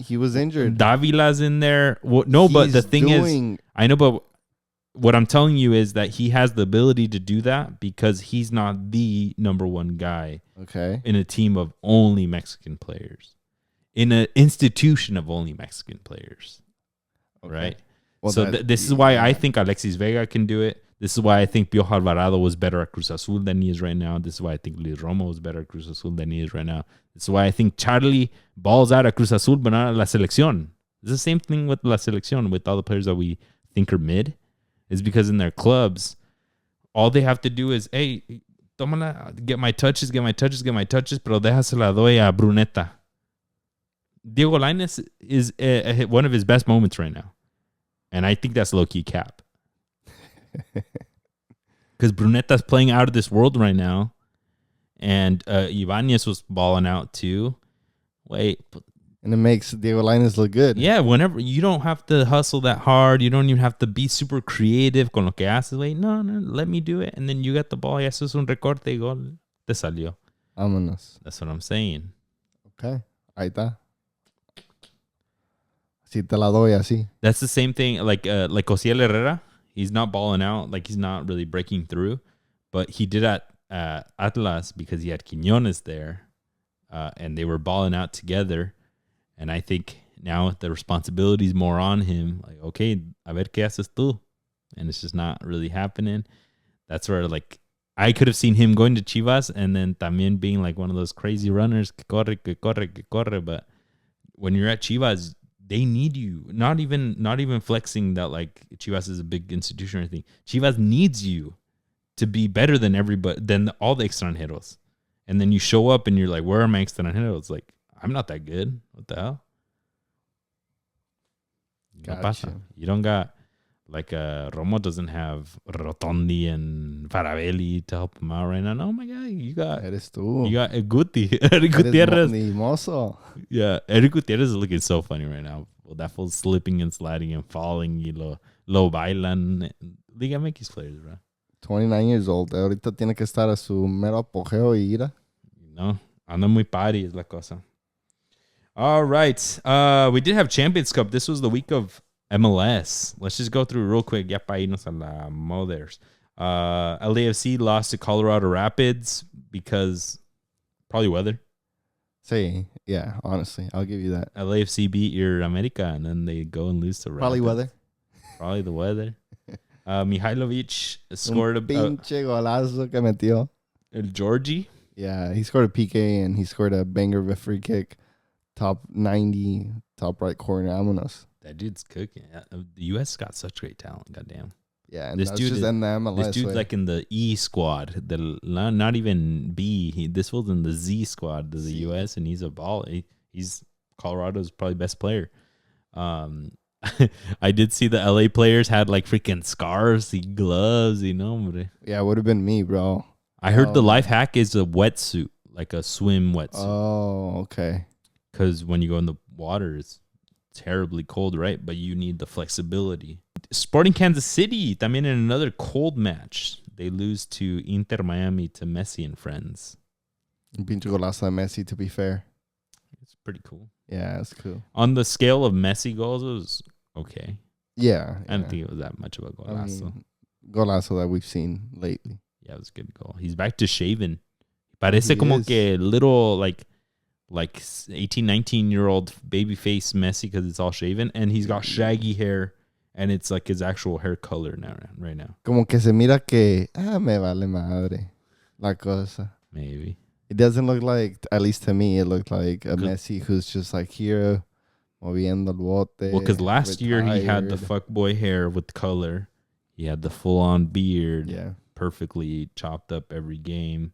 he was injured, Davila's in there. But the thing is, I know, but what I'm telling you is that he has the ability to do that because he's not the number one guy in a team of only Mexican players, in an institution of only Mexican players, right? Well, So this is why I think Alexis Vega can do it. This is why I think Piojo Alvarado was better at Cruz Azul than he is right now. This is why I think Luis Romo was better at Cruz Azul than he is right now. This is why I think Charlie balls out at Cruz Azul, but not at La Selección. It's the same thing with La Selección, with all the players that we think are mid. Is because in their clubs, all they have to do is, hey, tómala, get my touches, pero déjasela doy a Bruneta. Diego Lainez is one of his best moments right now. And I think that's low-key cap. Because Bruneta's playing out of this world right now. And Ibanez was balling out too. And it makes Diego Lainez look good. Yeah, whenever you don't have to hustle that hard. You don't even have to be super creative con lo que haces. Wait, no, let me do it. And then you get the ball. Y haces un recorte y gol. Te salió. Vámonos. That's what I'm saying. Okay. Ahí está. Si te la doy así. That's the same thing. Like Osiel Herrera. He's not balling out. Like, he's not really breaking through. But he did at Atlas because he had Quiñones there. And they were balling out together. And I think now the responsibility is more on him. Like, okay, a ver qué haces tú. And it's just not really happening. That's where, like, I could have seen him going to Chivas and then también being like one of those crazy runners. Que corre. But when you're at Chivas, they need you. Not even flexing that, like, Chivas is a big institution or anything. Chivas needs you to be better than everybody, than all the extranjeros. And then you show up and you're like, where are my extranjeros? Like, I'm not that good. What the hell? Gotcha. You don't got, like, Romo doesn't have Rotondi and Faravelli to help him out right now. No, my God, you got Guti. Eric Gutierrez. Mozo. Yeah, Eric Gutierrez is looking so funny right now. Well, that fool's slipping and sliding and falling. Y lo bailan. Liga MX players, bro. 29 years old. Ahorita tiene que estar a su mero apogeo y ira. No, anda muy party es la cosa. All right. We did have Champions Cup. This was the week of MLS. Let's just go through real quick. Ya pa irnos a la Mothers. LAFC lost to Colorado Rapids because probably weather. Sí, yeah, honestly, I'll give you that. LAFC beat your America, and then they go and lose to Rapids. Probably weather. Probably the weather. Mihailovic scored a pinche golazo que metió. El Georgie. Yeah, he scored a PK and he scored a banger of a free kick. Top 90, top right corner. Vámonos. That dude's cooking. The U.S. got such great talent. Goddamn. Yeah, and this dude just in the MLS. This dude's like in the E squad. Not even B. This was in the Z squad to the U.S. and he's a ball. He's Colorado's probably best player. I did see the LA players had like freaking scarves, gloves, Yeah, it would have been me, bro. I heard the life hack is a wetsuit, like a swim wetsuit. Oh, okay. Because when you go in the water, it's terribly cold, right? But you need the flexibility. Sporting Kansas City, también in another cold match. They lose to Inter Miami to Messi and friends. Pinche golazo de Messi, to be fair. It's pretty cool. Yeah, it's cool. On the scale of Messi goals, it was okay. Yeah. I don't think it was that much of a golazo. Golazo that we've seen lately. Yeah, it was a good goal. He's back to shaving. Parece como que little, like 18, 19-year-old baby face Messi because it's all shaven. And he's got shaggy hair. And it's like his actual hair color now, right now. Como que se mira que, me vale madre la cosa. Maybe. It doesn't look like, at least to me, it looked like a Messi who's just like here, moviendo el bote. Well, because last year he had the fuckboy hair with color. He had the full-on beard. Yeah. Perfectly chopped up every game.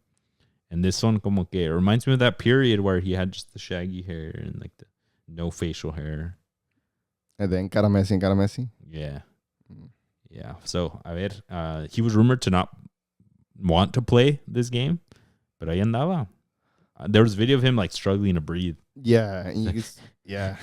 And this one, como que, it reminds me of that period where he had just the shaggy hair and like the no facial hair. And then cara Messi. Yeah. Yeah. So, a ver, he was rumored to not want to play this game, but ahí andaba. There was a video of him like struggling to breathe. Yeah. Yeah.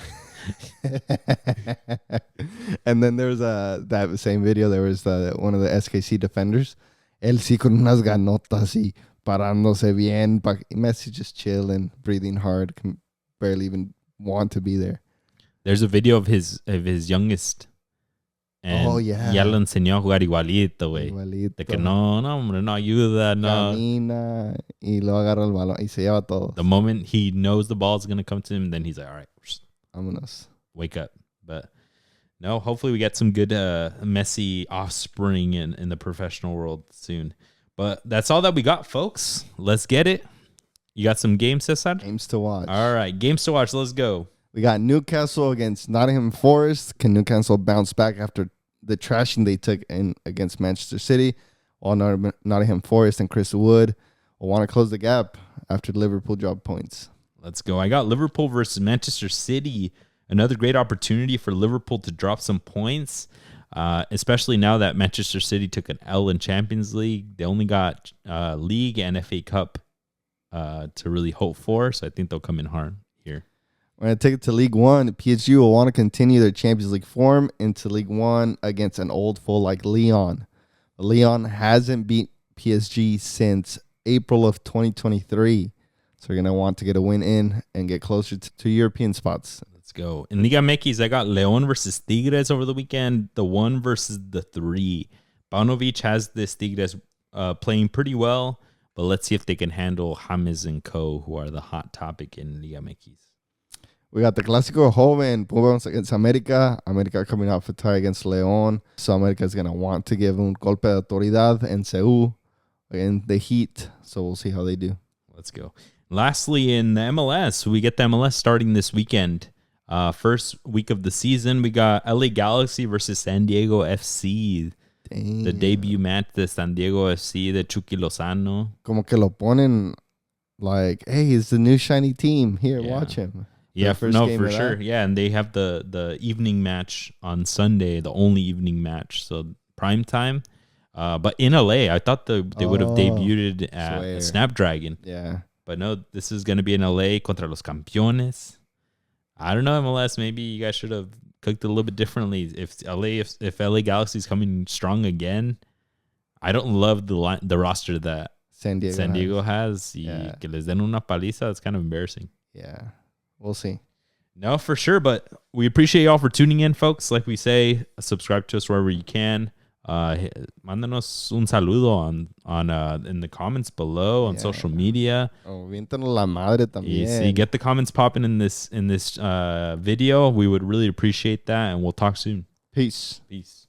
And then there was that same video. There was one of the SKC defenders. Él sí con unas ganotas y parándose bien. Messi just chilling, breathing hard, can barely even want to be there. There's a video of his youngest. And ya lo enseñó a jugar igualito, güey. De que no, hombre, no ayuda, no. Camina y lo agarra el balón y se lleva todo. The moment he knows the ball's going to come to him, then he's like, all right, vámonos. Wake up. But No, hopefully we get some good Messi offspring in the professional world soon. But that's all that we got, folks. Let's get it. You got some games, Cesar? Games to watch. All right, games to watch. Let's go. We got Newcastle against Nottingham Forest. Can Newcastle bounce back after the trashing they took in against Manchester City? While Nottingham Forest and Chris Wood will want to close the gap after Liverpool dropped points. Let's go. I got Liverpool versus Manchester City. Another great opportunity for Liverpool to drop some points, especially now that Manchester City took an L in Champions League. They only got League and FA Cup to really hope for, so I think they'll come in hard here. We're going to take it to League One. PSG will want to continue their Champions League form into League One against an old foe like Lyon. Lyon hasn't beat PSG since April of 2023. So we're going to want to get a win in and get closer to European spots. Let's go. In Liga MX, I got León versus Tigres over the weekend. The 1 versus the 3. Paunovic has this Tigres playing pretty well, but let's see if they can handle James and co, who are the hot topic in Liga MX. We got the Clásico Joven, Pumas against América. América coming off a tie against León. So América is going to want to give un golpe de autoridad en Seúl against the Heat. So we'll see how they do. Let's go. Lastly, in the MLS, we get the MLS starting this weekend. First week of the season, we got LA Galaxy versus San Diego FC. Damn. The debut match, the San Diego FC, the Chucky Lozano. Como que lo ponen like, hey, it's the new shiny team. Here, watch him. Yeah, for sure. Yeah, and they have the evening match on Sunday, the only evening match. So prime time. But in LA, I thought they would have debuted at Snapdragon. Yeah. But no, this is going to be in LA contra los campeones. I don't know, MLS. Maybe you guys should have cooked it a little bit differently. If LA Galaxy is coming strong again, I don't love the roster that San Diego has. Yeah. Que les den una paliza. It's kind of embarrassing. Yeah. We'll see. No, for sure. But we appreciate y'all for tuning in, folks. Like we say, subscribe to us wherever you can. Mándanos un saludo on in the comments below on social media. Oh, viéntanos la madre también. See, get the comments popping in this video. We would really appreciate that, and we'll talk soon. Peace. Peace.